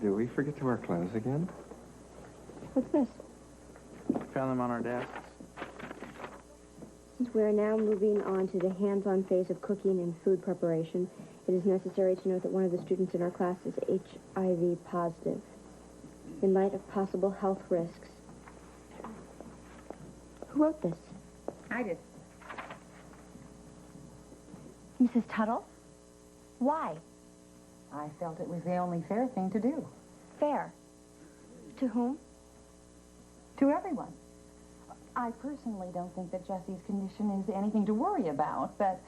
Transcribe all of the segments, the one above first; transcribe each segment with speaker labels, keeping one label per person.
Speaker 1: Do we forget to wear clothes again?
Speaker 2: What's this?
Speaker 3: Found them on our desks.
Speaker 2: Since we are now moving on to the hands-on phase of cooking and food preparation, it is necessary to note that one of the students in our class is HIV positive. In light of possible health risks. Who wrote this?
Speaker 4: I did.
Speaker 2: Mrs. Tuttle? Why?
Speaker 4: I felt it was the only fair thing to do.
Speaker 2: Fair. To whom?
Speaker 4: To everyone. I personally don't think that Jessie's condition is anything to worry about, but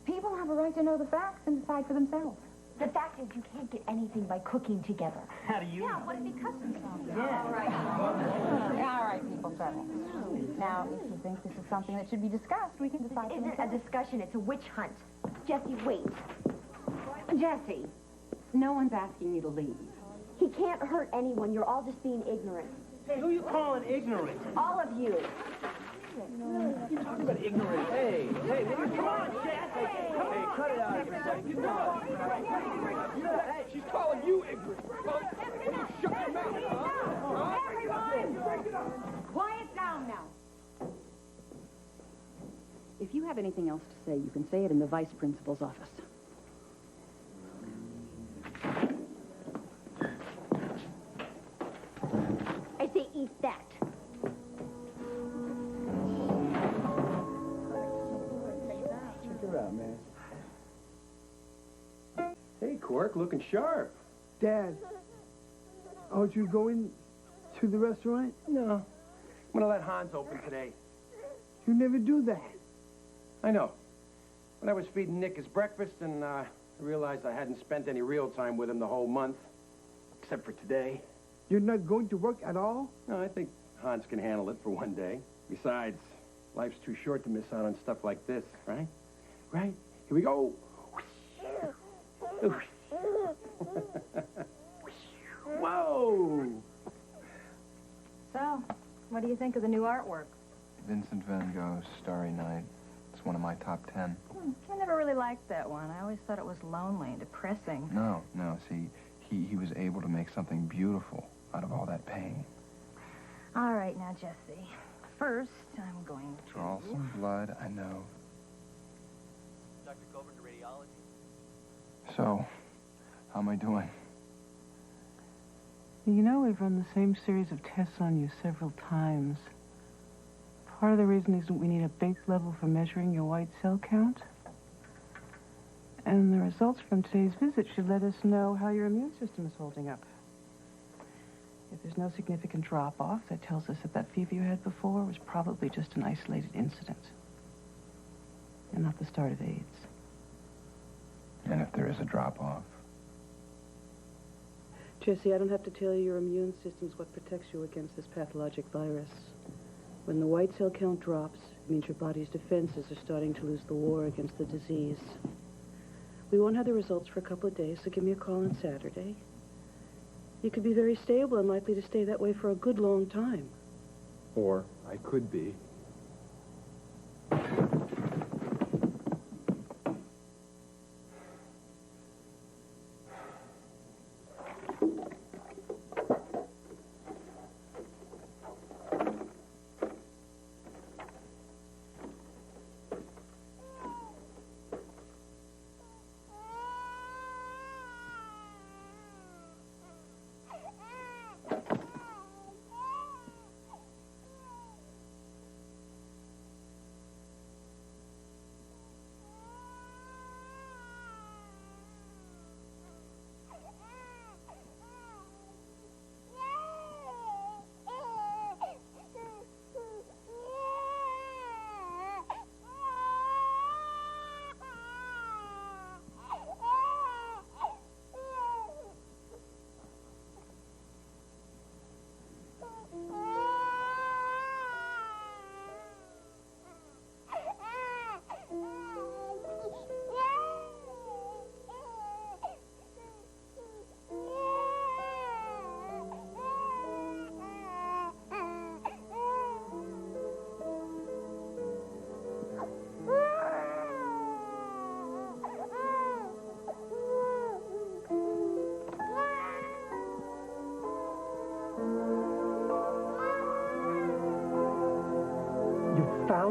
Speaker 4: people have a right to know the facts and decide for themselves.
Speaker 2: The fact is you can't get anything by cooking together.
Speaker 3: How do you know?
Speaker 2: What if he cuts himself?
Speaker 3: Yeah.
Speaker 4: All right, people, settle. Now, if you think this is something that should be discussed, we can decide.
Speaker 2: It isn't a discussion, it's a witch hunt. Jessie, wait.
Speaker 4: Jessie, no one's asking you to leave.
Speaker 2: He can't hurt anyone. You're all just being ignorant.
Speaker 3: Hey, who you calling ignorant?
Speaker 2: All of you.
Speaker 3: You talking about ignorant? Hey, come on, Jess. Hey, cut it out for a second. Come on. Hey, she's calling you ignorant. You shut your mouth, huh?
Speaker 4: Everyone! Quiet down now. If you have anything else to say, you can say it in the vice principal's office.
Speaker 2: I say eat that.
Speaker 3: Check her out, man. Hey, Cork, looking sharp.
Speaker 5: Dad, aren't you going to the restaurant?
Speaker 3: No. I'm gonna let Hans open today.
Speaker 5: You never do that.
Speaker 3: I know. When I was feeding Nick his breakfast, and I realized I hadn't spent any real time with him the whole month, except for today.
Speaker 5: You're not going to work at all?
Speaker 3: No, I think Hans can handle it for one day. Besides, life's too short to miss out on stuff like this, right? Right? Here we go. Whoa!
Speaker 6: So, what do you think of the new artwork?
Speaker 1: Vincent van Gogh's Starry Night. It's one of my top 10.
Speaker 6: I never really liked that one. I always thought it was lonely and depressing.
Speaker 1: No, see, he was able to make something beautiful out of all that pain.
Speaker 6: All right, now, Jessie. First, I'm going to...
Speaker 1: Draw some blood, I know.
Speaker 7: Dr. Covered to radiology.
Speaker 1: So, how am I doing?
Speaker 8: You know, we've run the same series of tests on you several times. Part of the reason is that we need a base level for measuring your white cell count. And the results from today's visit should let us know how your immune system is holding up. If there's no significant drop-off, that tells us that that fever you had before was probably just an isolated incident. And not the start of AIDS.
Speaker 1: And if there is a drop-off?
Speaker 8: Jessie, I don't have to tell you your immune system's what protects you against this pathologic virus. When the white cell count drops, it means your body's defenses are starting to lose the war against the disease. We won't have the results for a couple of days, so give me a call on Saturday. You could be very stable and likely to stay that way for a good long time.
Speaker 1: Or I could be.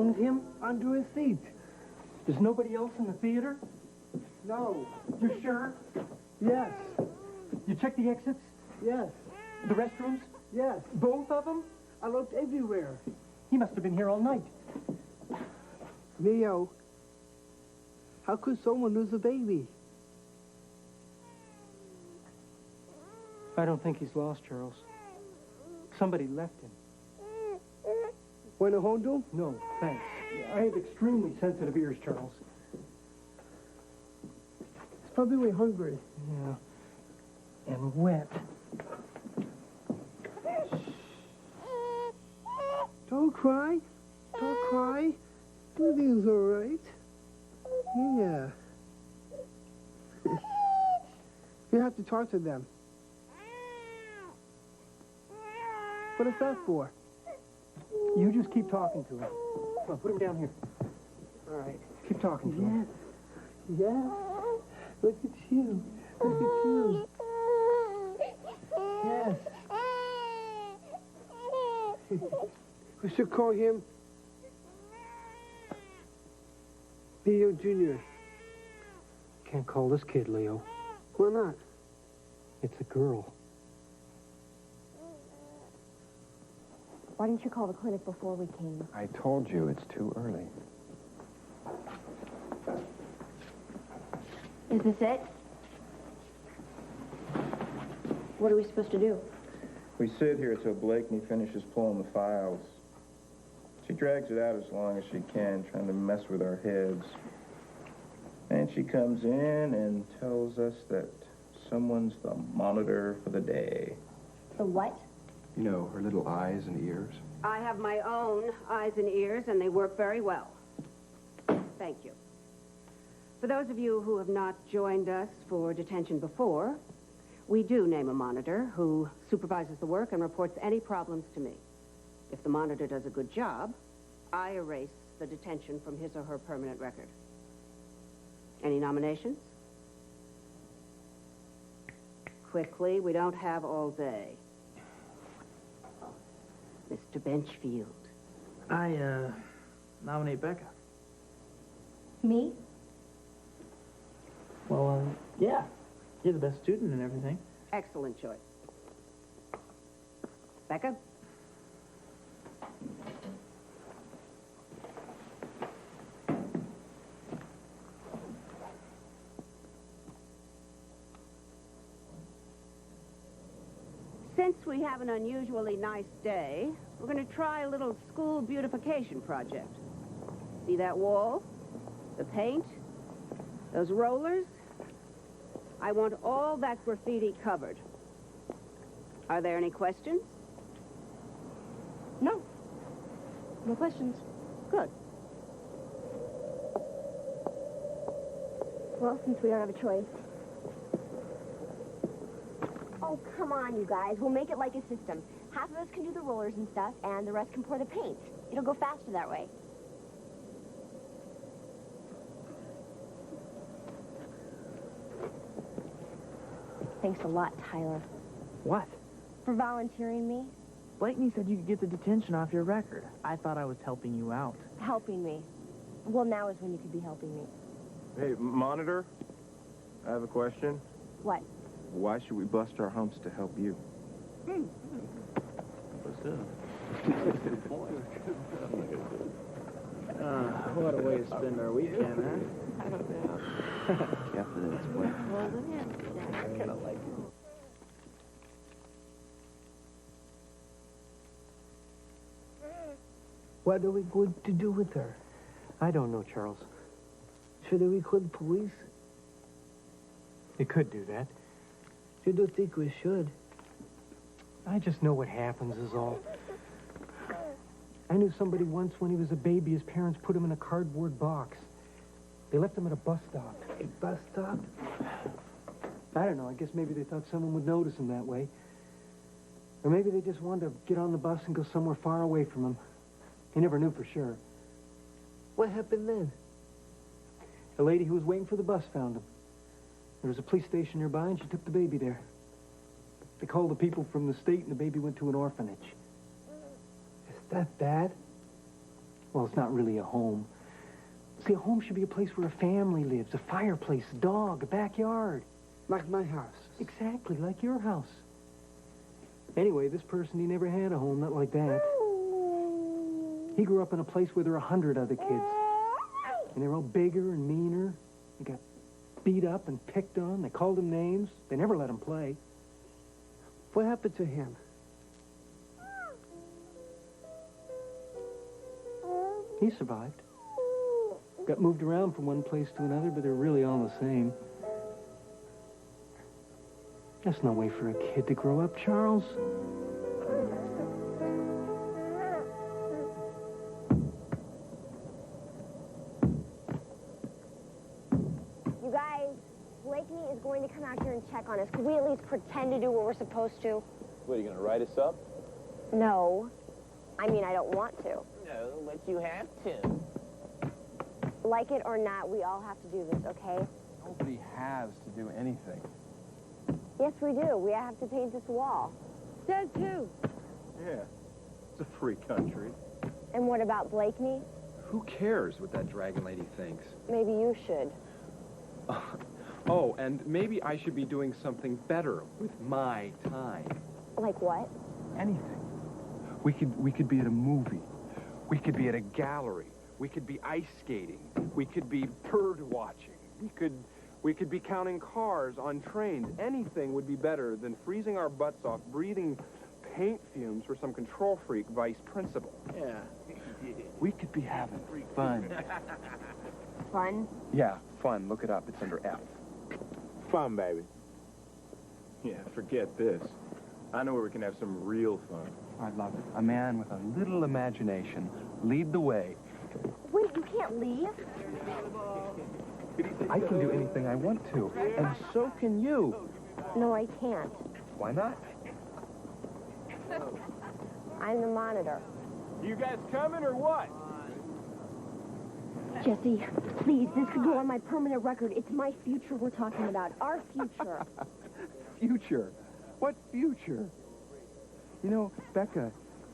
Speaker 3: hanged him?
Speaker 5: Under his seat.
Speaker 3: There's nobody else in the theater?
Speaker 5: No.
Speaker 3: You sure?
Speaker 5: Yes.
Speaker 3: You checked the exits?
Speaker 5: Yes.
Speaker 3: The restrooms?
Speaker 5: Yes.
Speaker 3: Both of them?
Speaker 5: I looked everywhere.
Speaker 3: He must have been here all night.
Speaker 5: Leo, how could someone lose a baby?
Speaker 3: I don't think he's lost, Charles. Somebody left him.
Speaker 5: Want to hold him?
Speaker 3: No, thanks. I have extremely sensitive ears, Charles.
Speaker 5: He's probably hungry.
Speaker 3: Yeah. And wet.
Speaker 5: Don't cry. Don't cry. Everything's all right. Yeah. You have to talk to them. What is that for?
Speaker 3: You just keep talking to him. Come on, put him down here.
Speaker 5: All right.
Speaker 3: Keep talking to him.
Speaker 5: Yes. Yes. Look at you. Look at you. Yes. We should call him Leo Jr.
Speaker 3: Can't call this kid Leo.
Speaker 5: Why not?
Speaker 3: It's a girl.
Speaker 2: Why didn't you call the clinic before we came?
Speaker 1: I told you it's too early.
Speaker 2: Is this it? What are we supposed to do?
Speaker 1: We sit here till Blakeney finishes pulling the files. She drags it out as long as she can, trying to mess with our heads. And she comes in and tells us that someone's the monitor for the day.
Speaker 2: The what?
Speaker 1: You know, her little eyes and ears.
Speaker 9: I have my own eyes and ears, and they work very well. Thank you. For those of you who have not joined us for detention before, we do name a monitor who supervises the work and reports any problems to me. If the monitor does a good job, I erase the detention from his or her permanent record. Any nominations? Quickly, we don't have all day. Mr. Benchfield.
Speaker 10: I, nominate Becca.
Speaker 2: Me?
Speaker 10: Well, yeah. You're the best student and everything.
Speaker 9: Excellent choice. Becca? Since we have an unusually nice day, we're going to try a little school beautification project. See that wall? The paint? Those rollers? I want all that graffiti covered. Are there any questions?
Speaker 2: No. No questions.
Speaker 9: Good.
Speaker 2: Well, since we don't have a choice. Oh, come on, you guys. We'll make it like a system. Half of us can do the rollers and stuff, and the rest can pour the paint. It'll go faster that way. Thanks a lot, Tyler.
Speaker 10: What?
Speaker 2: For volunteering me.
Speaker 10: Blakeney said you could get the detention off your record. I thought I was helping you out.
Speaker 2: Helping me. Well, now is when you could be helping me.
Speaker 1: Hey, monitor, I have a question.
Speaker 2: What?
Speaker 1: Why should we bust our humps to help you?
Speaker 10: What a way to spend our weekend, huh?
Speaker 7: I don't know.
Speaker 1: Careful, it's wet.
Speaker 7: Well, then, I kind of like it.
Speaker 5: What are we going to do with her?
Speaker 3: I don't know, Charles.
Speaker 5: Should we call the police?
Speaker 3: You could do that.
Speaker 5: You don't think we should?
Speaker 3: I just know what happens is all. I knew somebody once when he was a baby, his parents put him in a cardboard box. They left him at a bus stop.
Speaker 5: A bus stop?
Speaker 3: I don't know, I guess maybe they thought someone would notice him that way. Or maybe they just wanted to get on the bus and go somewhere far away from him. He never knew for sure.
Speaker 5: What happened then?
Speaker 3: A lady who was waiting for the bus found him. There was a police station nearby, and she took the baby there. They called the people from the state, and the baby went to an orphanage.
Speaker 5: Is that bad?
Speaker 3: Well, it's not really a home. See, a home should be a place where a family lives, a fireplace, a dog, a backyard.
Speaker 5: Like my house.
Speaker 3: Exactly, like your house. Anyway, this person, he never had a home, not like that. He grew up in a place where there were 100 other kids. And they were all bigger and meaner. They got beat up and picked on. They called him names. They never let him play.
Speaker 5: What happened to him?
Speaker 3: He survived. Got moved around from one place to another, but they're really all the same. That's no way for a kid to grow up, Charles.
Speaker 2: You guys, Blakeney is going to come out here and check on us. Could we at least pretend to do what we're supposed to?
Speaker 11: What, are you going to write us up?
Speaker 2: No. I mean, I don't want to.
Speaker 11: No, but you have to.
Speaker 2: Like it or not, we all have to do this, okay?
Speaker 11: Nobody has to do anything.
Speaker 2: Yes, we do. We have to paint this wall.
Speaker 8: Dad, too.
Speaker 11: Yeah, it's a free country.
Speaker 2: And what about Blakeney?
Speaker 11: Who cares what that dragon lady thinks?
Speaker 2: Maybe you should.
Speaker 11: Oh, and maybe I should be doing something better with my time.
Speaker 2: Like what?
Speaker 11: Anything. We could be at a movie. We could be at a gallery. We could be ice skating. We could be bird watching. We could be counting cars on trains. Anything would be better than freezing our butts off, breathing paint fumes for some control freak vice principal.
Speaker 3: Yeah.
Speaker 11: We could be having fun.
Speaker 2: Fun?
Speaker 11: Yeah, fun. Look it up. It's under F.
Speaker 1: Fun, baby. Yeah, forget this. I know where we can have some real fun.
Speaker 11: I love it. A man with a little imagination. Lead the way.
Speaker 2: Wait, you can't leave?
Speaker 11: I can do anything I want to, and so can you.
Speaker 2: No, I can't.
Speaker 11: Why not?
Speaker 2: I'm the monitor.
Speaker 11: You guys coming or what?
Speaker 2: Jesse, please, this could go on my permanent record. It's my future we're talking about. Our future.
Speaker 11: Future? What future? You know, Becca,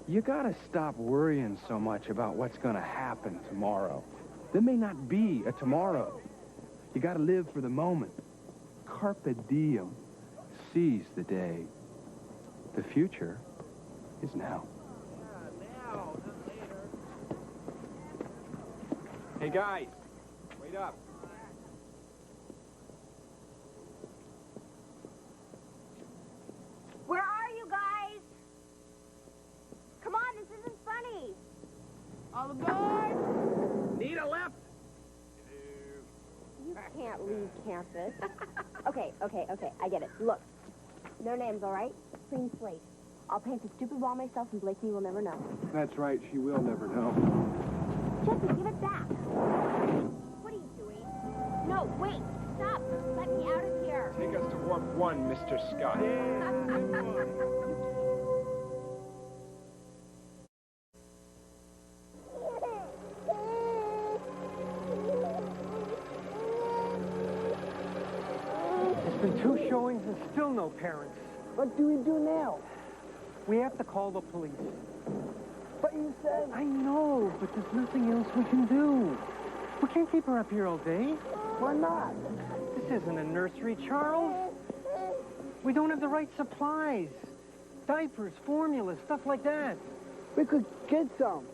Speaker 11: you gotta stop worrying so much about what's gonna happen tomorrow. There may not be a tomorrow. You gotta live for the moment. Carpe diem. Seize the day. The future is now. Hey, guys, wait up.
Speaker 2: Where are you guys? Come on, this isn't funny.
Speaker 3: All aboard!
Speaker 11: Need a left.
Speaker 2: You can't leave campus. Okay, I get it. Look, no names, all right? Clean slate. I'll paint the stupid wall myself and Blakeney will never know.
Speaker 11: That's right, she will never know.
Speaker 2: Jesse, give it back. What are you doing? No, wait, stop. Let me out of here.
Speaker 11: Take us to warp 1, Mr. Scott.
Speaker 3: It's been 2 showings and still no parents.
Speaker 5: What do we do now?
Speaker 3: We have to call the police.
Speaker 5: But you said...
Speaker 3: I know, but there's nothing else we can do. We can't keep her up here all day.
Speaker 5: Why not?
Speaker 3: This isn't a nursery, Charles. We don't have the right supplies. Diapers, formula, stuff like that.
Speaker 5: We could get some.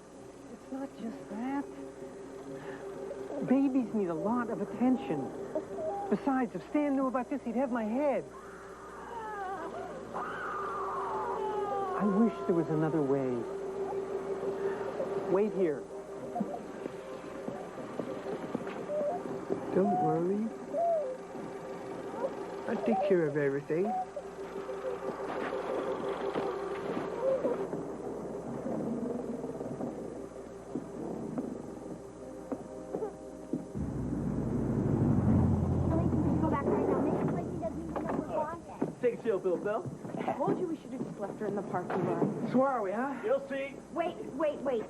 Speaker 3: It's not just that. Babies need a lot of attention. Besides, if Stan knew about this, he'd have my head. I wish there was another way. Wait here.
Speaker 5: Don't worry. I'll take care of everything.
Speaker 2: Go back right now. Make it like he doesn't even know we're gone yet.
Speaker 10: Take a chill pill, Phil.
Speaker 8: I told you we should have just left her in the parking lot.
Speaker 3: So where are we, huh?
Speaker 10: You'll see.
Speaker 2: Wait.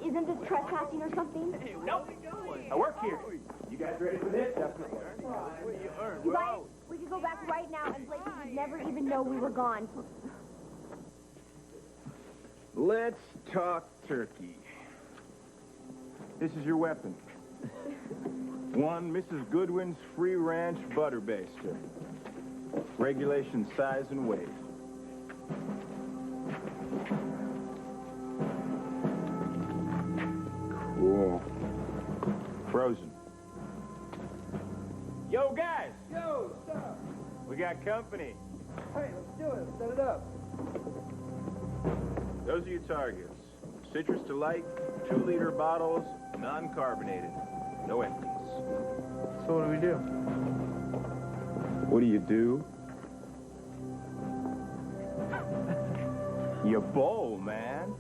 Speaker 2: Isn't this trespassing or something?
Speaker 10: Nope. I work here. You guys ready for this? Definitely.
Speaker 2: You guys, we could go back right now and Blakeney would never even know we were gone.
Speaker 1: Let's talk turkey. This is your weapon. One Mrs. Goodwin's Free Ranch Butter Baster. Regulation size and weight.
Speaker 11: Cool.
Speaker 1: Frozen. Yo, guys!
Speaker 5: Yo, stop.
Speaker 1: We got company.
Speaker 5: Hey, let's do it. Set it up.
Speaker 1: Those are your targets. Citrus Delight, 2-liter bottles, non-carbonated. No empties.
Speaker 10: So what do we do?
Speaker 1: What do? You bowl, man.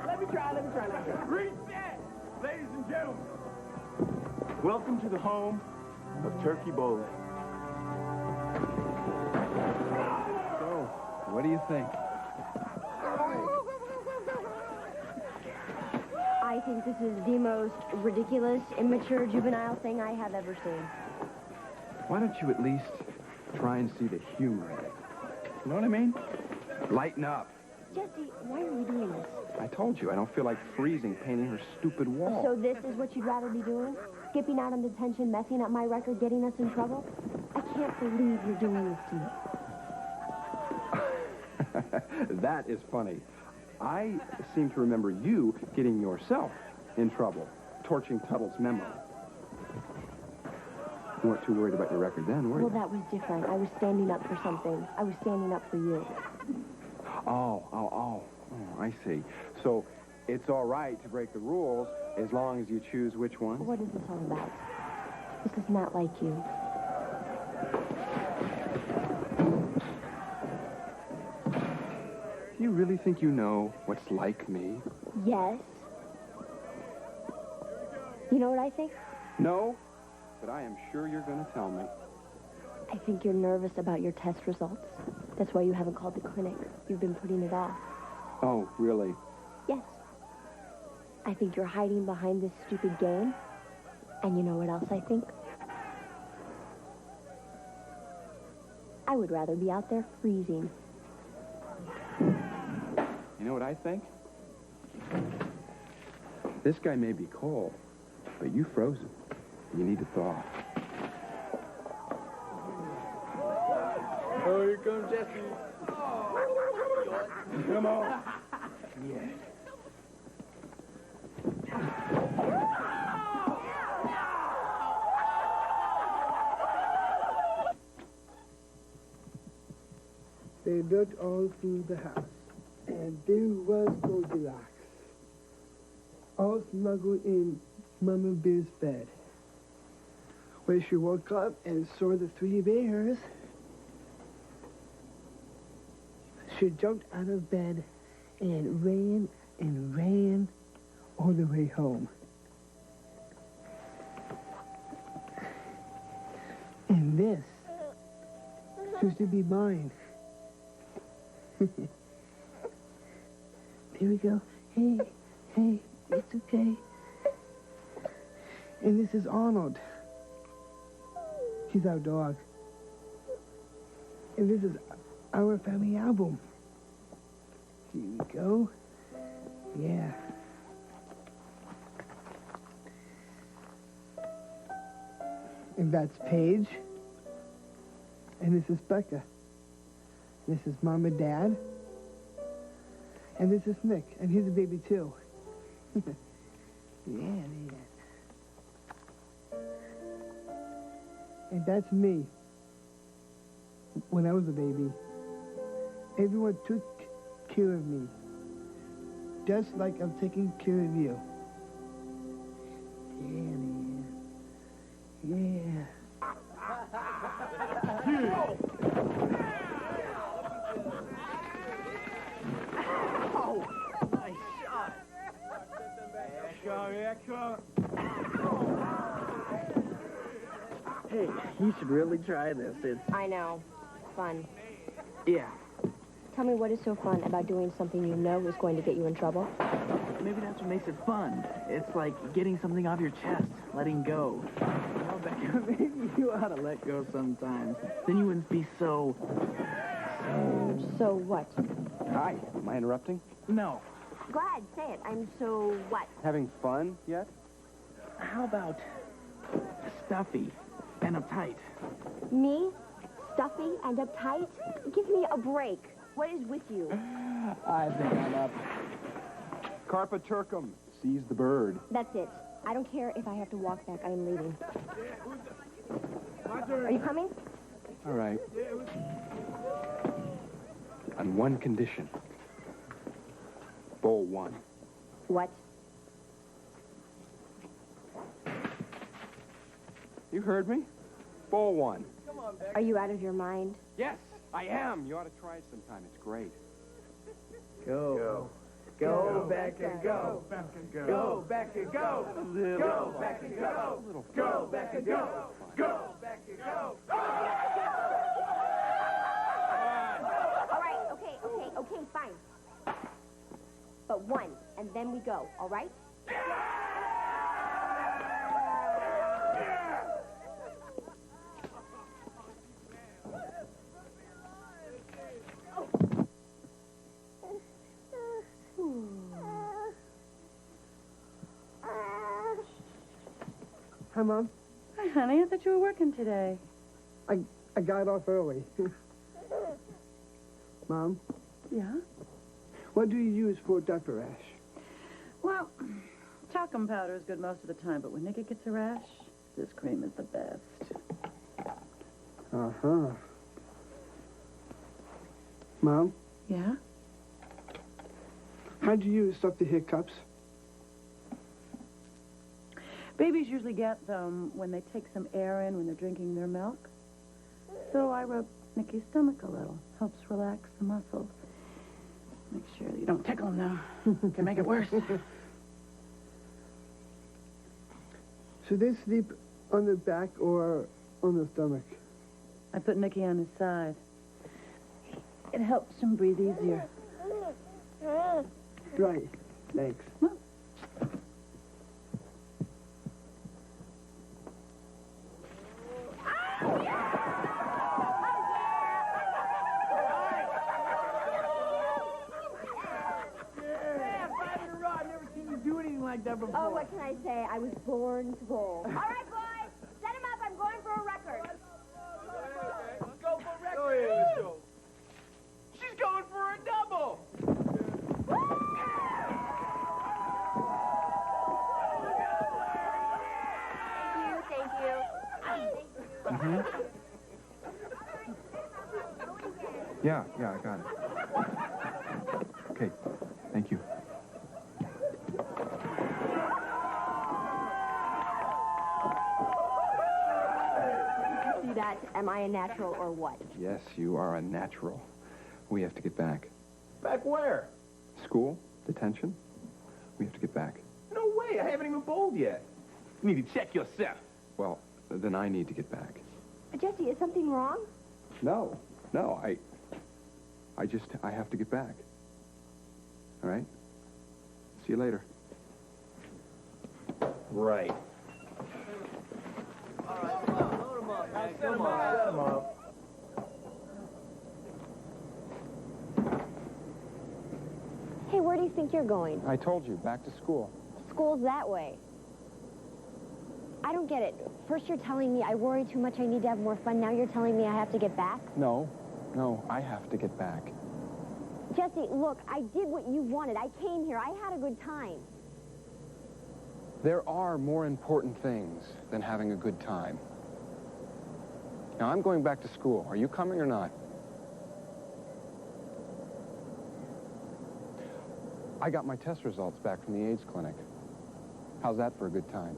Speaker 3: Let me try.
Speaker 1: Reset! Ladies and gentlemen, welcome to the home of turkey bowling.
Speaker 11: So, what do you think?
Speaker 2: I think this is the most ridiculous, immature, juvenile thing I have ever seen.
Speaker 11: Why don't you at least try and see the humor in it? You know what I mean? Lighten up.
Speaker 2: Jesse, why are we doing this?
Speaker 11: I told you, I don't feel like freezing painting her stupid wall.
Speaker 2: So this is what you'd rather be doing? Skipping out on detention, messing up my record, getting us in trouble? I can't believe you're doing this to me.
Speaker 11: That is funny. I seem to remember you getting yourself in trouble, torching Tuttle's memo. You weren't too worried about your record then, were you?
Speaker 2: Well, that was different. I was standing up for something. I was standing up for you.
Speaker 11: Oh, I see. So it's all right to break the rules as long as you choose which one?
Speaker 2: What is this all about? This is not like you.
Speaker 11: You really think you know what's like me?
Speaker 2: Yes. You know what I think?
Speaker 11: No, but I am sure you're going to tell me.
Speaker 2: I think you're nervous about your test results. That's why you haven't called the clinic. You've been putting it off.
Speaker 11: Oh, really?
Speaker 2: Yes. I think you're hiding behind this stupid game. And you know what else I think? I would rather be out there freezing.
Speaker 11: You know what I think? This guy may be cold, but you frozen. You need to thaw.
Speaker 3: Oh, here comes Jesse.
Speaker 11: Come on.
Speaker 3: Yeah.
Speaker 5: They looked all through the house, and there was Goldilocks, all snuggled in Mama Bear's bed. When she woke up and saw the 3 bears, she jumped out of bed and ran all the way home. And this used to be mine. There we go. Hey, it's okay. And this is Arnold. He's our dog. And this is our family album. Here we go. Yeah. And that's Paige. And this is Becca. This is Mom and Dad. And this is Nick. And he's a baby too. Yeah. And that's me. When I was a baby, everyone took care of me. Just like I'm taking care of you. Yeah.
Speaker 3: Oh, nice shot. Hey, you should really try this. It's...
Speaker 2: I know. Fun.
Speaker 3: Yeah.
Speaker 2: Tell me what is so fun about doing something you know is going to get you in trouble.
Speaker 10: Maybe that's what makes it fun. It's like getting something off your chest, letting go. You know, Becca, maybe you ought to let go sometimes. Then you wouldn't be so...
Speaker 2: So what?
Speaker 11: Hi, am I interrupting?
Speaker 10: No.
Speaker 2: Go ahead, say it. I'm so what?
Speaker 11: Having fun yet?
Speaker 10: How about stuffy and uptight?
Speaker 2: Me? Stuffy and uptight? Give me a break. What is with you?
Speaker 11: I think I'm up. Carpa turcum, seize the bird.
Speaker 2: That's it. I don't care if I have to walk back. I am leaving. Are you coming?
Speaker 11: All right. On one condition. Bowl 1.
Speaker 2: What?
Speaker 11: You heard me? Bowl 1.
Speaker 2: Are you out of your mind?
Speaker 11: Yes, I am. You ought to try it sometime. It's great.
Speaker 3: Go. Go back and go. Go back and go. Go back and go. Go back and go. Go back and go.
Speaker 2: All right, okay, fine. But one, and then we go, all right?
Speaker 5: Hi, Mom.
Speaker 8: Hi, honey. I thought you were working today.
Speaker 5: I got off early. Mom,
Speaker 8: Yeah?
Speaker 5: what do you use for diaper rash?
Speaker 8: Well, talcum powder is good most of the time, but when Nikki gets a rash, this cream is the best.
Speaker 5: Uh-huh. Mom,
Speaker 8: Yeah?
Speaker 5: how do you stop the hiccups?
Speaker 8: Babies usually get them when they take some air in when they're drinking their milk. So I rub Nikki's stomach a little. Helps relax the muscles. Make sure that you don't tickle them, though. Can make it worse.
Speaker 5: Should they sleep on the back or on the stomach?
Speaker 8: I put Nikki on his side. It helps him breathe easier.
Speaker 5: Right. Thanks.
Speaker 10: Like that before.
Speaker 2: Oh, what can I say? I was born to bowl. All right, boys, set him up. I'm going for a record.
Speaker 3: Let's go for a record. Oh, yeah, let's go. She's going for a double.
Speaker 2: Thank you.
Speaker 11: Mm-hmm. Yeah, I got it. Okay, thank you.
Speaker 2: See that? Am I a natural or what?
Speaker 11: Yes, you are a natural. We have to get back.
Speaker 3: Back where?
Speaker 11: School? Detention? We have to get back.
Speaker 3: No way. I haven't even bowled yet. You need to check yourself.
Speaker 11: Well, then I need to get back.
Speaker 2: Jesse, is something wrong?
Speaker 11: No, I have to get back. All right? See you later.
Speaker 3: Right. All right, load him up, man. Come on, set him up.
Speaker 2: Hey, where do you think you're going?
Speaker 11: I told you, back to school.
Speaker 2: School's that way. I don't get it. First you're telling me I worry too much, I need to have more fun. Now you're telling me I have to get back?
Speaker 11: No, I have to get back.
Speaker 2: Jesse, look, I did what you wanted. I came here. I had a good time.
Speaker 11: There are more important things than having a good time. Now, I'm going back to school. Are you coming or not? I got my test results back from the AIDS clinic. How's that for a good time?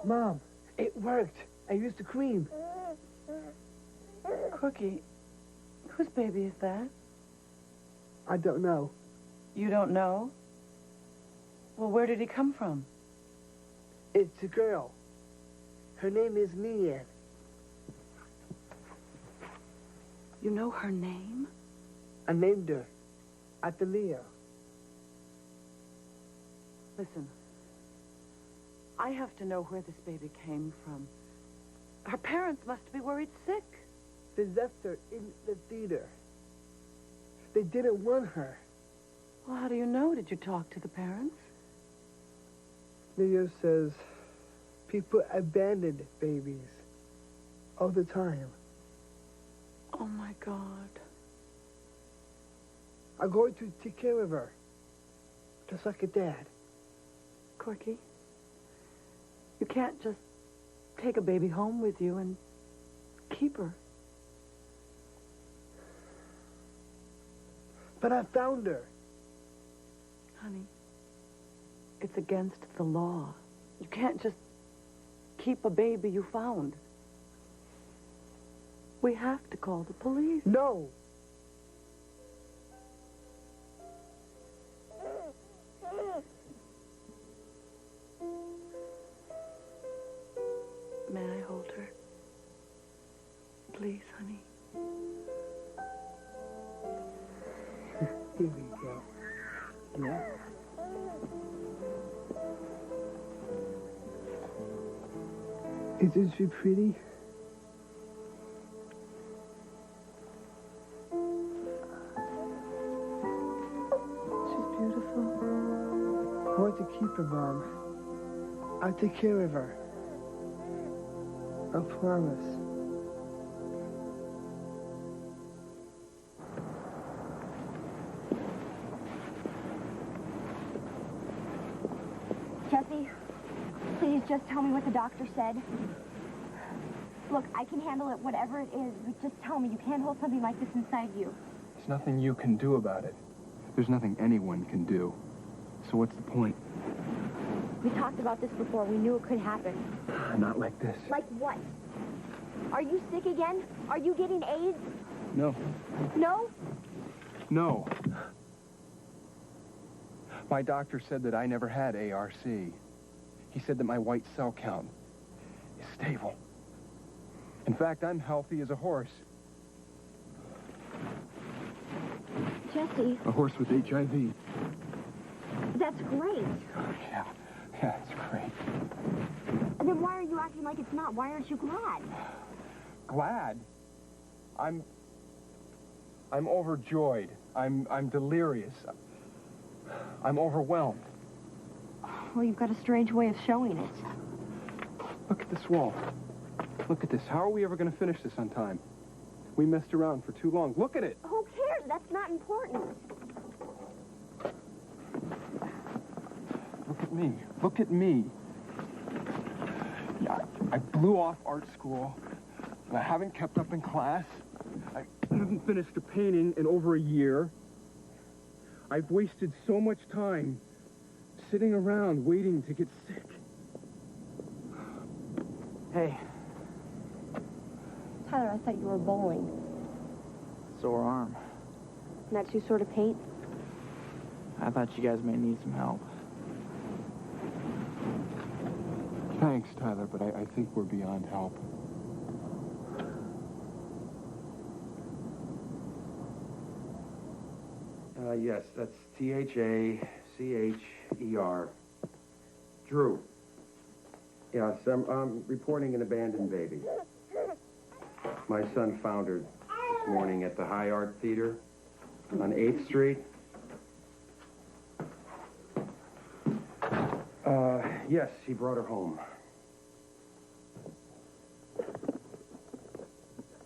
Speaker 5: Mom, it worked. I used the cream.
Speaker 8: Corky, whose baby is that?
Speaker 5: I don't know.
Speaker 8: You don't know? Well, where did he come from?
Speaker 5: It's a girl. Her name is Leanne.
Speaker 8: You know her name?
Speaker 5: I named her Athalia.
Speaker 8: Listen, I have to know where this baby came from. Her parents must be worried sick.
Speaker 5: They left her in the theater. They didn't want her.
Speaker 8: Well, how do you know? Did you talk to the parents?
Speaker 5: Leo says people abandon babies all the time.
Speaker 8: Oh, my God.
Speaker 5: I'm going to take care of her, just like a dad.
Speaker 8: Corky, you can't just take a baby home with you and keep her.
Speaker 5: But I found her.
Speaker 8: Honey, it's against the law. You can't just keep a baby you found. We have to call the police.
Speaker 5: No.
Speaker 8: May I hold her? Please, honey.
Speaker 5: Here we go. Yeah. Isn't she pretty?
Speaker 8: She's beautiful.
Speaker 5: I want to keep her, Mom. I'll take care of her. I promise.
Speaker 2: Jesse, please just tell me what the doctor said. Look, I can handle it, whatever it is, but just tell me. You can't hold something like this inside you.
Speaker 11: There's nothing you can do about it. There's nothing anyone can do. So what's the point?
Speaker 2: We talked about this before. We knew it could happen.
Speaker 11: Not like this.
Speaker 2: Like what? Are you sick again? Are you getting AIDS?
Speaker 11: No.
Speaker 2: No?
Speaker 11: No. My doctor said that I never had ARC. He said that my white cell count is stable. In fact, I'm healthy as a horse.
Speaker 2: Jesse.
Speaker 11: A horse with HIV.
Speaker 2: That's great.
Speaker 11: Yeah, it's great.
Speaker 2: And then why are you acting like it's not? Why aren't you glad?
Speaker 11: Glad? I'm overjoyed. I'm delirious. I'm overwhelmed.
Speaker 2: Well, you've got a strange way of showing it.
Speaker 11: Look at this wall. Look at this. How are we ever going to finish this on time? We messed around for too long. Look at it.
Speaker 2: Who cares? That's not important.
Speaker 11: Look at me. Look at me. Yeah, I blew off art school, and I haven't kept up in class. I haven't finished a painting in over a year. I've wasted so much time sitting around waiting to get sick.
Speaker 10: Hey,
Speaker 2: Tyler, I thought you were bowling.
Speaker 10: sore arm.
Speaker 2: And that's your sort of paint?
Speaker 10: I thought you guys may need some help.
Speaker 11: Thanks, Tyler, but I think we're beyond help.
Speaker 12: Yes, that's Thacher. Drew. Yes, I'm reporting an abandoned baby. My son found her this morning at the High Art Theater on 8th Street. Yes, he brought her home.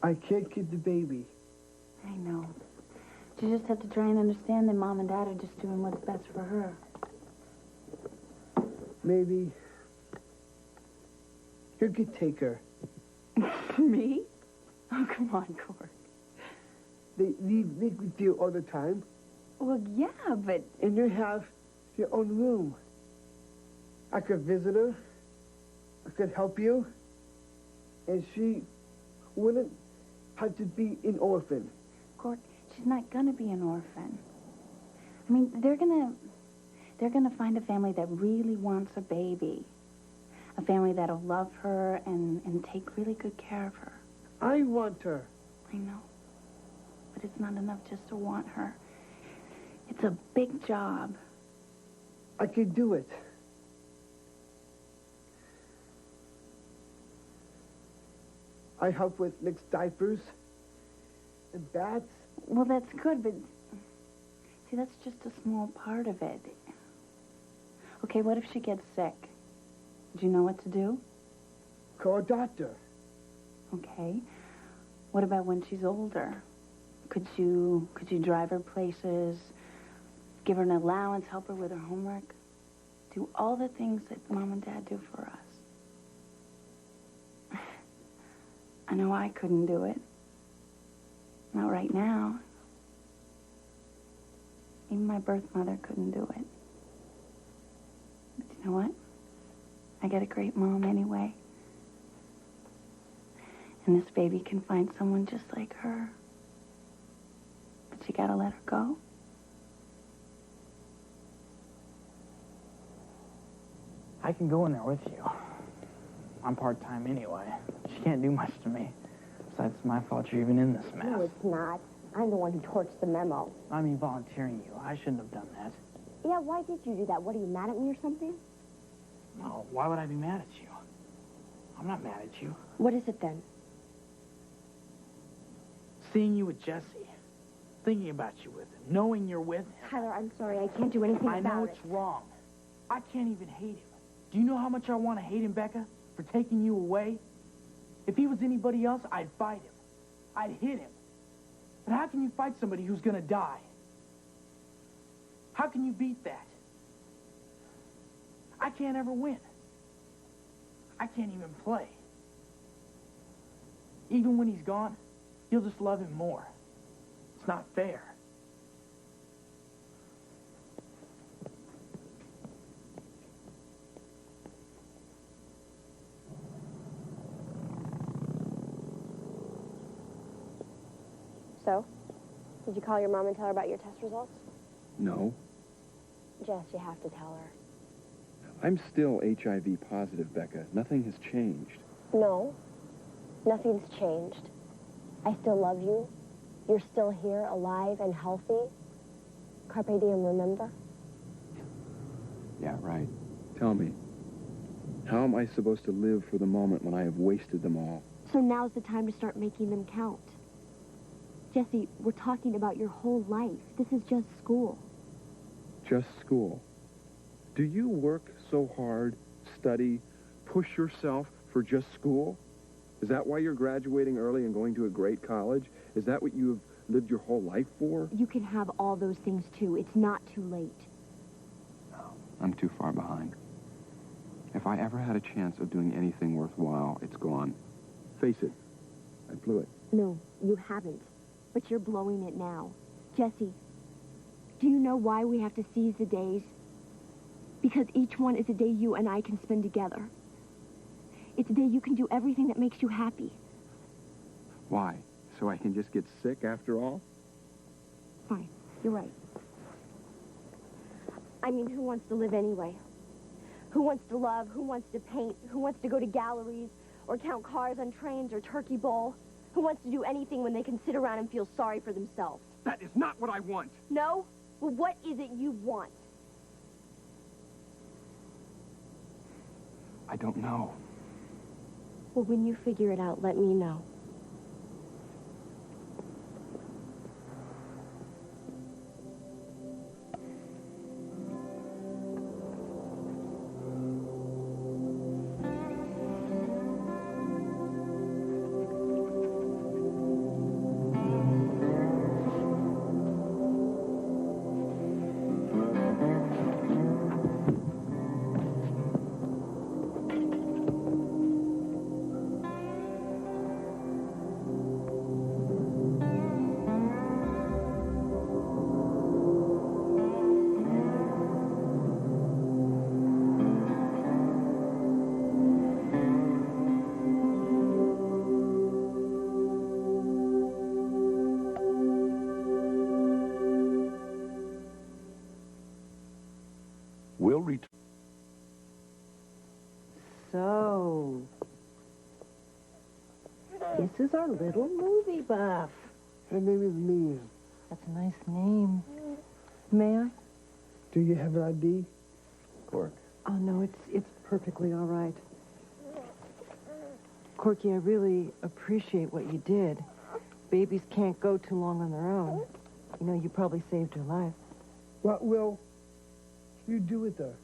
Speaker 5: I can't keep the baby.
Speaker 6: I know. You just have to try and understand that Mom and Dad are just doing what's best for her.
Speaker 5: Maybe you could take her.
Speaker 6: Me? Oh, come on, Cork.
Speaker 5: They live with you all the time.
Speaker 6: Well, yeah, but...
Speaker 5: And you have your own room. I could visit her. I could help you, and she wouldn't have to be an orphan.
Speaker 6: Cork, she's not gonna be an orphan. I mean, they're gonna find a family that really wants a baby. A family that'll love her and take really good care of her.
Speaker 5: I want her.
Speaker 6: I know. But it's not enough just to want her. It's a big job.
Speaker 5: I could do it. I help with mixed diapers and baths.
Speaker 6: Well, that's good, but see, that's just a small part of it. Okay, what if she gets sick? Do you know what to do?
Speaker 5: Call a doctor.
Speaker 6: Okay. What about when she's older? Could you drive her places, give her an allowance, help her with her homework? Do all the things that Mom and Dad do for us. I know I couldn't do it. Not right now. Even my birth mother couldn't do it. But you know what? I got a great mom anyway. And this baby can find someone just like her. But you gotta let her go.
Speaker 10: I can go in there with you. I'm part-time anyway. She can't do much to me. Besides, it's my fault you're even in this mess.
Speaker 2: No, it's not. I'm the one who torched the memo.
Speaker 10: I mean, volunteering you. I shouldn't have done that.
Speaker 2: Yeah, why did you do that? What, are you mad at me or something?
Speaker 10: No, why would I be mad at you? I'm not mad at you.
Speaker 2: What is it then?
Speaker 10: Seeing you with Jesse. Thinking about you with him. Knowing you're with him.
Speaker 2: Tyler, I'm sorry. I can't do anything about it.
Speaker 10: I know it's wrong. I can't even hate him. Do you know how much I want to hate him, Becca? For taking you away? If he was anybody else, I'd fight him. I'd hit him. But how can you fight somebody who's gonna die? How can you beat that? I can't ever win. I can't even play. Even when he's gone, you'll just love him more. It's not fair.
Speaker 2: So, did you call your mom and tell her about your test results?
Speaker 11: No.
Speaker 2: Jess, you have to tell her.
Speaker 11: I'm still HIV positive, Becca. Nothing has changed.
Speaker 2: No, nothing's changed. I still love you. You're still here, alive and healthy. Carpe diem, remember?
Speaker 11: Yeah, right. Tell me, how am I supposed to live for the moment when I have wasted them all?
Speaker 2: So now's the time to start making them count. Jesse, we're talking about your whole life. This is just school.
Speaker 11: Just school. Do you work so hard, study, push yourself for just school? Is that why you're graduating early and going to a great college? Is that what you have lived your whole life for?
Speaker 2: You can have all those things, too. It's not too late.
Speaker 11: No, I'm too far behind. If I ever had a chance of doing anything worthwhile, it's gone. Face it, I blew it.
Speaker 2: No, you haven't. But you're blowing it now. Jesse, do you know why we have to seize the days? Because each one is a day you and I can spend together. It's a day you can do everything that makes you happy.
Speaker 11: Why? So I can just get sick after all?
Speaker 2: Fine, you're right. I mean, who wants to live anyway? Who wants to love? Who wants to paint? Who wants to go to galleries or count cars on trains or turkey bowl? Who wants to do anything when they can sit around and feel sorry for themselves?
Speaker 11: That is not what I want.
Speaker 2: No? Well, what is it you want?
Speaker 11: I don't know.
Speaker 2: Well, when you figure it out, let me know.
Speaker 13: So, this is our little movie buff.
Speaker 5: Her name is Mia.
Speaker 13: That's a nice name. May I?
Speaker 5: Do you have an ID?
Speaker 1: Cork.
Speaker 13: Oh, no, it's perfectly all right. Corky, I really appreciate what you did. Babies can't go too long on their own. You know, you probably saved her life.
Speaker 5: What will you do with her?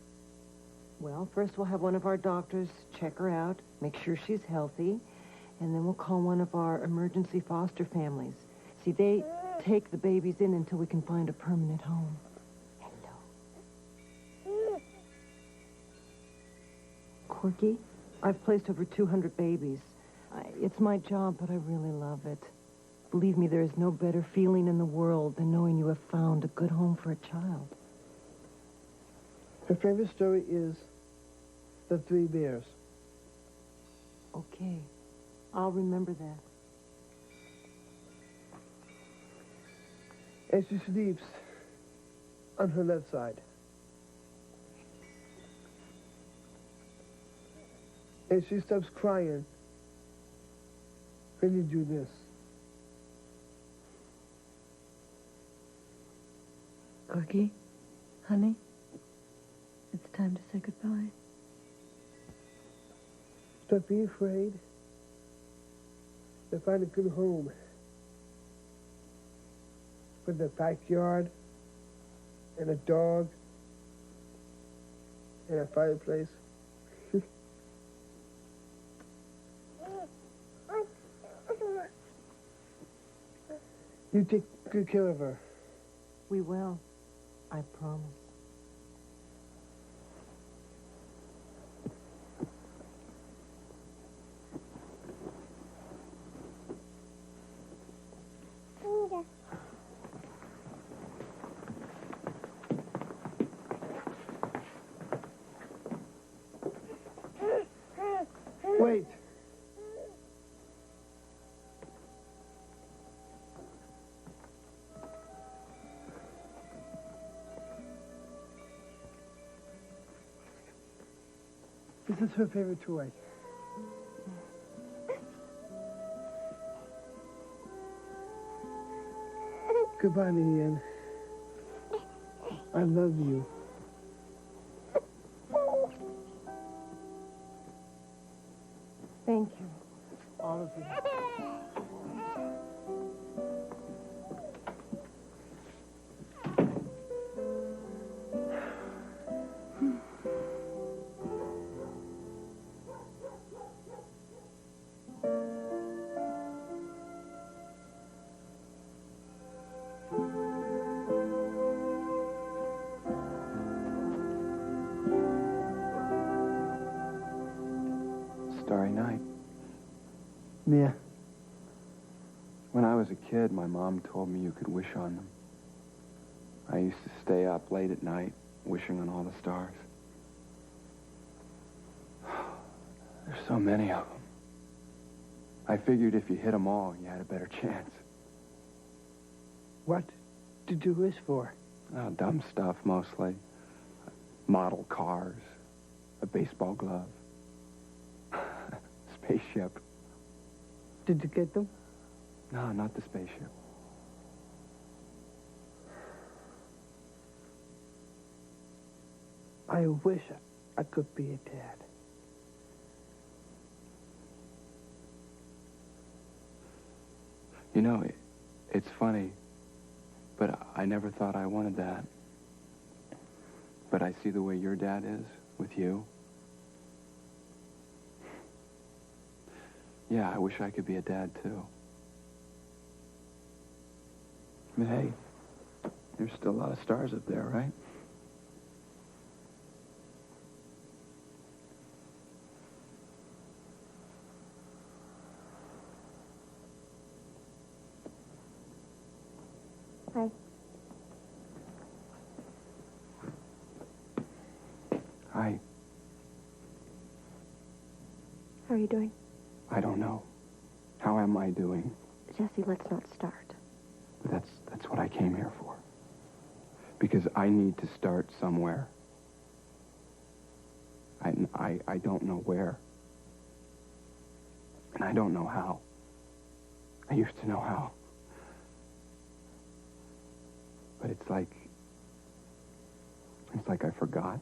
Speaker 13: Well, first we'll have one of our doctors check her out, make sure she's healthy, and then we'll call one of our emergency foster families. See, they take the babies in until we can find a permanent home. Hello. Corky, I've placed over 200 babies. It's my job, but I really love it. Believe me, there is no better feeling in the world than knowing you have found a good home for a child.
Speaker 5: Her favorite story is The Three Bears.
Speaker 13: Okay, I'll remember that.
Speaker 5: And she sleeps on her left side. And she stops crying when you do this.
Speaker 14: Corky, honey, it's time to say goodbye.
Speaker 5: Don't be afraid. To find a good home. With a backyard, and a dog, and a fireplace. You take good care of her.
Speaker 13: We will. I promise.
Speaker 5: Wait. This is her favorite toy. Goodbye, Lillian. I love you.
Speaker 13: Thank you, all of you.
Speaker 11: Starry night.
Speaker 5: Mia.
Speaker 11: When I was a kid, my mom told me you could wish on them. I used to stay up late at night, wishing on all the stars. There's so many of them. I figured if you hit them all, you had a better chance.
Speaker 5: What did you wish for?
Speaker 11: Oh, dumb stuff, mostly. Model cars, a baseball glove, spaceship.
Speaker 5: Did you get them?
Speaker 11: No, not the spaceship.
Speaker 5: I wish I could be a dad.
Speaker 11: You know, it's funny, but I never thought I wanted that. But I see the way your dad is with you. Yeah, I wish I could be a dad, too. But hey, there's still a lot of stars up there, right?
Speaker 2: Hi.
Speaker 11: Hi.
Speaker 2: How are you doing?
Speaker 11: I don't know. How am I doing?
Speaker 2: Jesse, let's not start.
Speaker 11: But that's what I came here for. Because I need to start somewhere. I don't know where. And I don't know how. I used to know how. But it's like I forgot.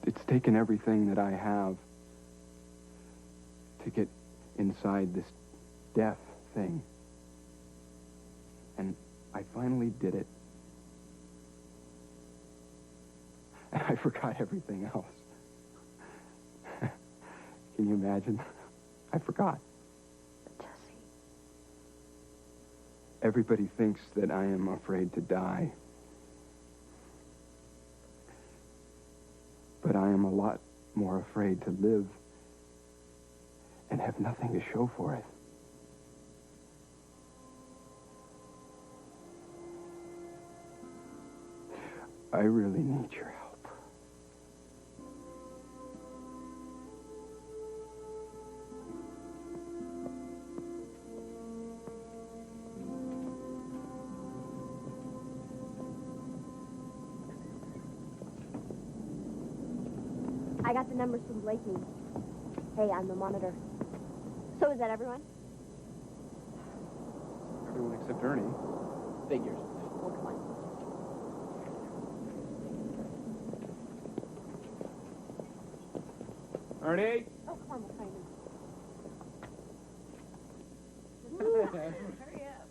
Speaker 11: It's taken everything that I have to get inside this death thing. And I finally did it. And I forgot everything else. Can you imagine? I forgot.
Speaker 2: Jesse.
Speaker 11: Everybody thinks that I am afraid to die. But I am a lot more afraid to live and have nothing to show for it. I really need your help.
Speaker 2: I got the numbers from Blakeney. Hey, I'm the monitor. So is that everyone?
Speaker 11: Everyone except Ernie.
Speaker 3: Figures.
Speaker 2: Well, come on.
Speaker 3: Ernie?
Speaker 2: Oh, come on, we'll find him.
Speaker 3: Hurry up.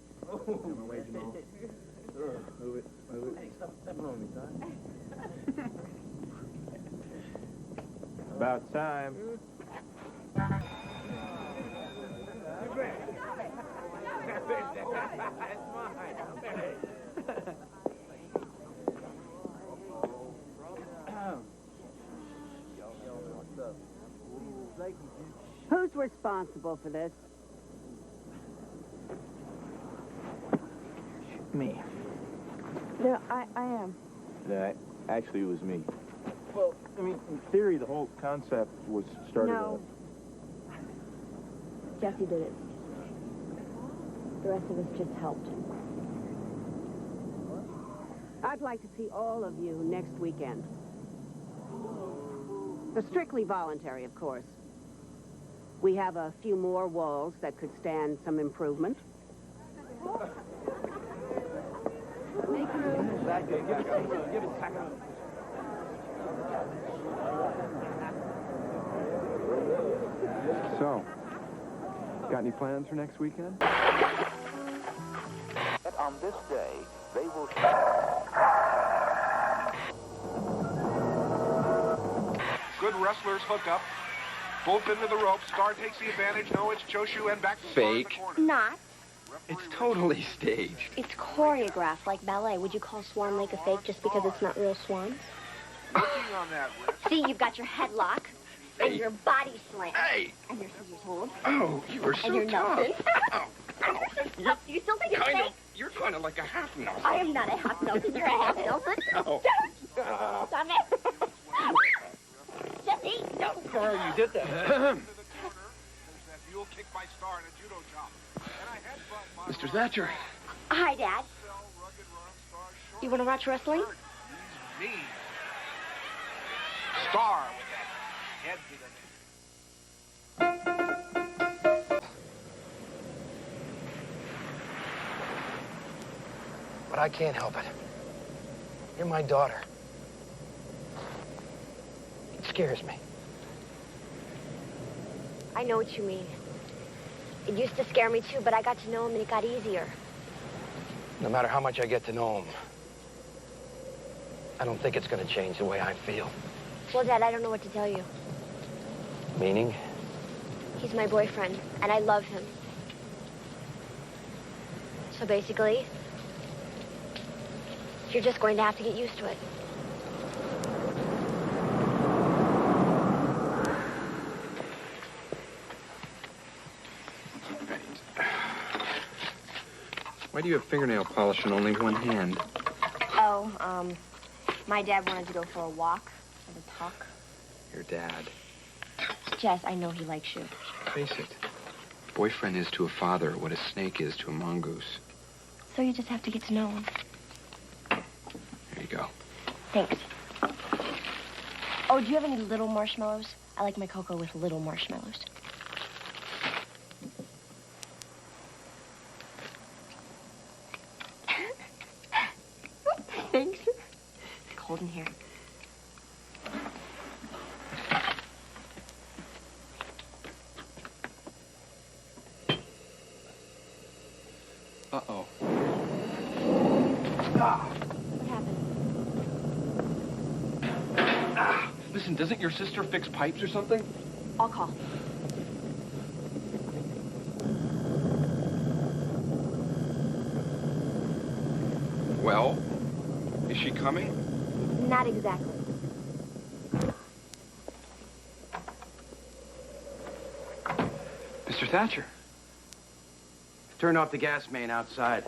Speaker 3: Move it. Hey, stop stepping on me, son.
Speaker 1: About time.
Speaker 9: Who's responsible for this?
Speaker 10: Me.
Speaker 2: No, I am.
Speaker 1: No, actually, it was me. Well, I mean, in theory, the whole concept was started
Speaker 2: No. Jesse did it. The rest of us just helped.
Speaker 9: I'd like to see all of you next weekend. They're strictly voluntary, of course. We have a few more walls that could stand some improvement.
Speaker 3: Give us a second.
Speaker 11: So, got any plans for next weekend?
Speaker 15: On this day, they will...
Speaker 16: Good wrestlers hook up. Both into the rope. Star takes the advantage. No, it's Choshu and back to Star in the
Speaker 17: Fake.
Speaker 16: corner.
Speaker 2: Not.
Speaker 17: It's totally staged.
Speaker 2: It's choreographed like ballet. Would you call Swan Lake a fake just because it's not real swans?
Speaker 16: Working on that, Rick.
Speaker 2: See, you've got your headlock, and your body slant,
Speaker 17: Hey!
Speaker 2: and your scissors hold,
Speaker 17: Oh, you are so
Speaker 2: and your
Speaker 17: tough.
Speaker 2: Nelson.
Speaker 17: Oh,
Speaker 2: You're, you still think it's fake?
Speaker 17: You're kind of like a half Nelson.
Speaker 2: I am not a half Nelson. You're a half Nelson.
Speaker 17: Oh.
Speaker 2: Don't. Stop it. Jesse, don't.
Speaker 3: Carl, you did that.
Speaker 16: There's that mule kick by Star and a judo chop.
Speaker 17: Mr. Thatcher.
Speaker 2: Hi, Dad. You want to watch wrestling?
Speaker 16: Me. Star with that head to the
Speaker 17: But I can't help it. You're my daughter. It scares me.
Speaker 2: I know what you mean. It used to scare me too, but I got to know him and it got easier.
Speaker 17: No matter how much I get to know him, I don't think it's going to change the way I feel.
Speaker 2: Well, Dad, I don't know what to tell you.
Speaker 17: Meaning?
Speaker 2: He's my boyfriend, and I love him. So basically, you're just going to have to get used to it.
Speaker 11: Why do you have fingernail polish in only one hand?
Speaker 2: Oh, my dad wanted to go for a walk and a talk.
Speaker 11: Your dad.
Speaker 2: Jess, I know he likes you.
Speaker 11: Face it. Boyfriend is to a father what a snake is to a mongoose.
Speaker 2: So you just have to get to know him. Thanks. Oh, do you have any little marshmallows? I like my cocoa with little marshmallows. Thanks. It's cold in here.
Speaker 11: Uh-oh.
Speaker 2: What happened?
Speaker 11: Listen, doesn't your sister fix pipes or something?
Speaker 2: I'll call.
Speaker 11: Well, is she coming?
Speaker 2: Not exactly.
Speaker 11: Mr. Thatcher.
Speaker 12: Turned off the gas main outside.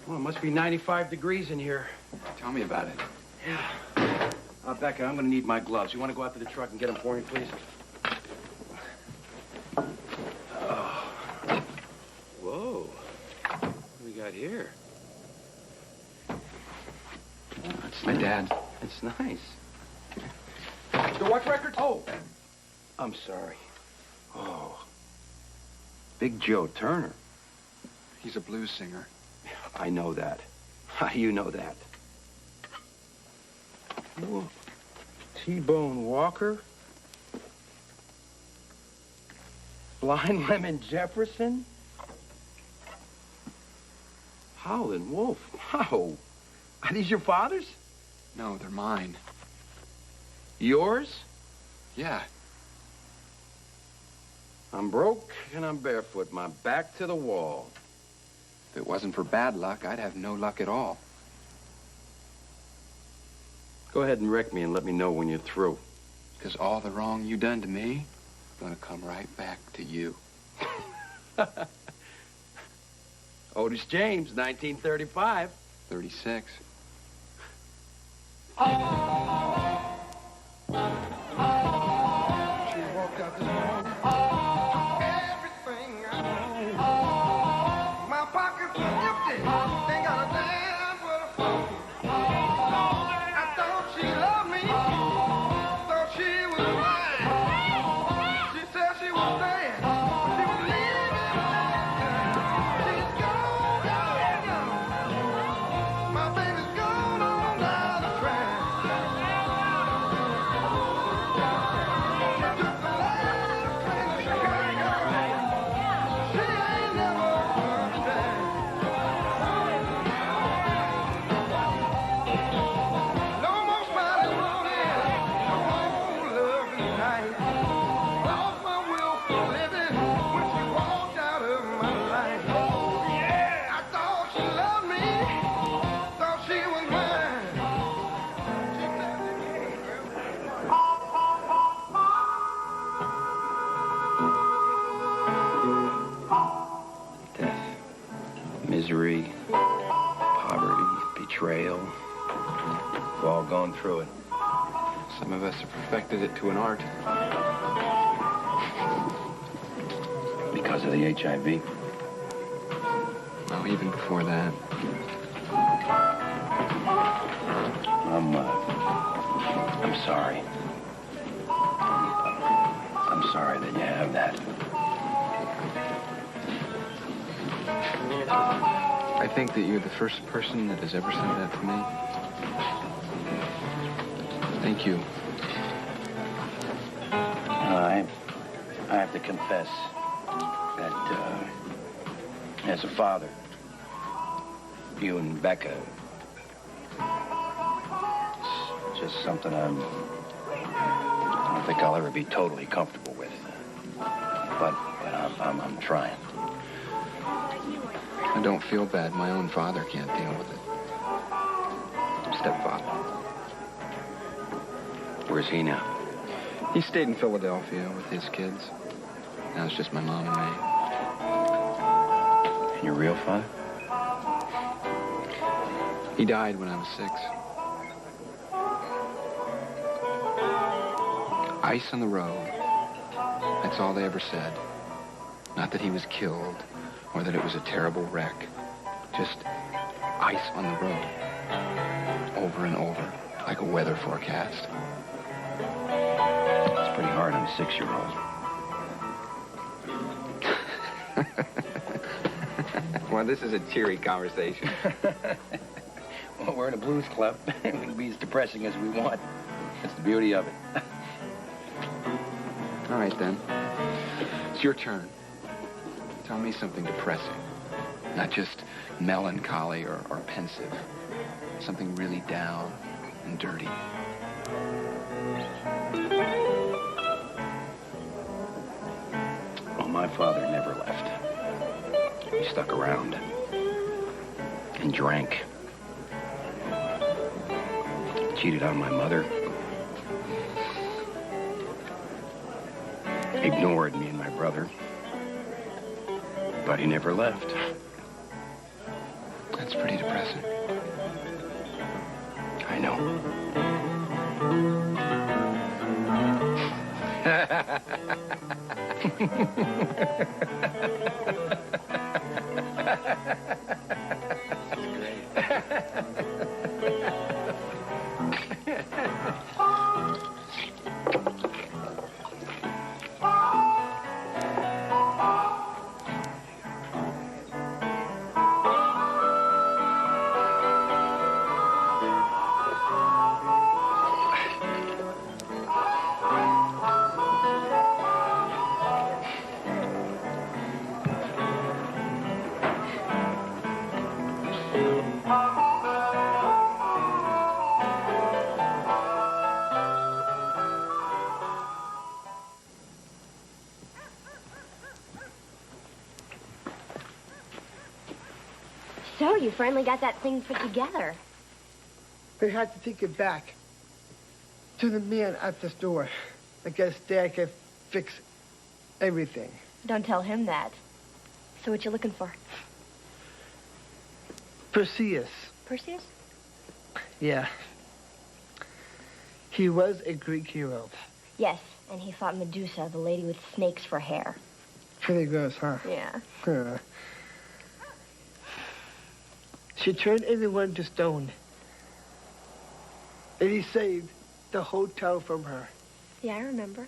Speaker 12: Well, it must be 95 degrees in here.
Speaker 11: Tell me about it.
Speaker 12: Yeah. Becca, I'm gonna need my gloves. You want to go out to the truck and get them for me, please? Oh. Whoa. What do we got here?
Speaker 11: That's my dad.
Speaker 12: It's nice.
Speaker 11: The what record? Oh.
Speaker 12: I'm sorry. Oh. Big Joe Turner.
Speaker 11: He's a blues singer.
Speaker 12: I know that. How do you know that? Whoa. T-Bone Walker? Blind Lemon Jefferson? Howlin' Wolf? Wow. Are these your father's?
Speaker 11: No, they're mine.
Speaker 12: Yours?
Speaker 11: Yeah.
Speaker 12: I'm broke and I'm barefoot, my back to the wall.
Speaker 11: If it wasn't for bad luck, I'd have no luck at all.
Speaker 12: Go ahead and wreck me and let me know when you're through.
Speaker 11: Because all the wrong you done to me is gonna come right back to you.
Speaker 12: Otis James, 1935.
Speaker 11: 36.
Speaker 18: She walked out this morning. Everything I own. My pockets are empty. Ain't got a dime for the phone. I thought she loved me. Thought she was mine. She said she was staying. She was leaving. She's gone, gone, gone. My baby's gone on down the track.
Speaker 12: Misery, poverty, betrayal. We've all gone through it.
Speaker 11: Some of us have perfected it to an art.
Speaker 12: Because of the HIV.
Speaker 11: No, even before that.
Speaker 12: I'm sorry. I'm sorry that you have that.
Speaker 11: I think that you're the first person that has ever said that to me. Thank you.
Speaker 12: I have to confess that, as a father, you and Becca, it's just something I don't think I'll ever be totally comfortable with. But I'm trying.
Speaker 11: I don't feel bad. My own father can't deal with it. Stepfather.
Speaker 12: Where's he now?
Speaker 11: He stayed in Philadelphia with his kids. Now it's just my mom and me.
Speaker 12: And your real father?
Speaker 11: He died when I was 6. Ice on the road. That's all they ever said. Not that he was killed or that it was a terrible wreck. Just ice on the road. over and over, like a weather forecast. It's pretty hard on a 6-year-old.
Speaker 19: Well, this is a cheery conversation.
Speaker 17: Well, we're in a blues club. We can be as depressing as we want. That's the beauty of it.
Speaker 19: All right, then. It's your turn. Tell me something depressing. Not just melancholy or pensive. Something really down and dirty.
Speaker 17: Well, my father never left. He stuck around and drank. Cheated on my mother. Ignored me and my brother. But he never left.
Speaker 19: That's pretty depressing.
Speaker 17: I know.
Speaker 2: So, you finally got that thing put together.
Speaker 5: They had to take it back to the man at the store. I guess Dad can fix everything.
Speaker 2: Don't tell him that. So what you looking for?
Speaker 5: Perseus.
Speaker 2: Perseus?
Speaker 5: Yeah. He was a Greek hero.
Speaker 2: Yes, and he fought Medusa, the lady with snakes for hair.
Speaker 5: Pretty gross, huh?
Speaker 2: Yeah.
Speaker 5: She turned everyone to stone. And he saved the whole town from her.
Speaker 2: Yeah, I remember.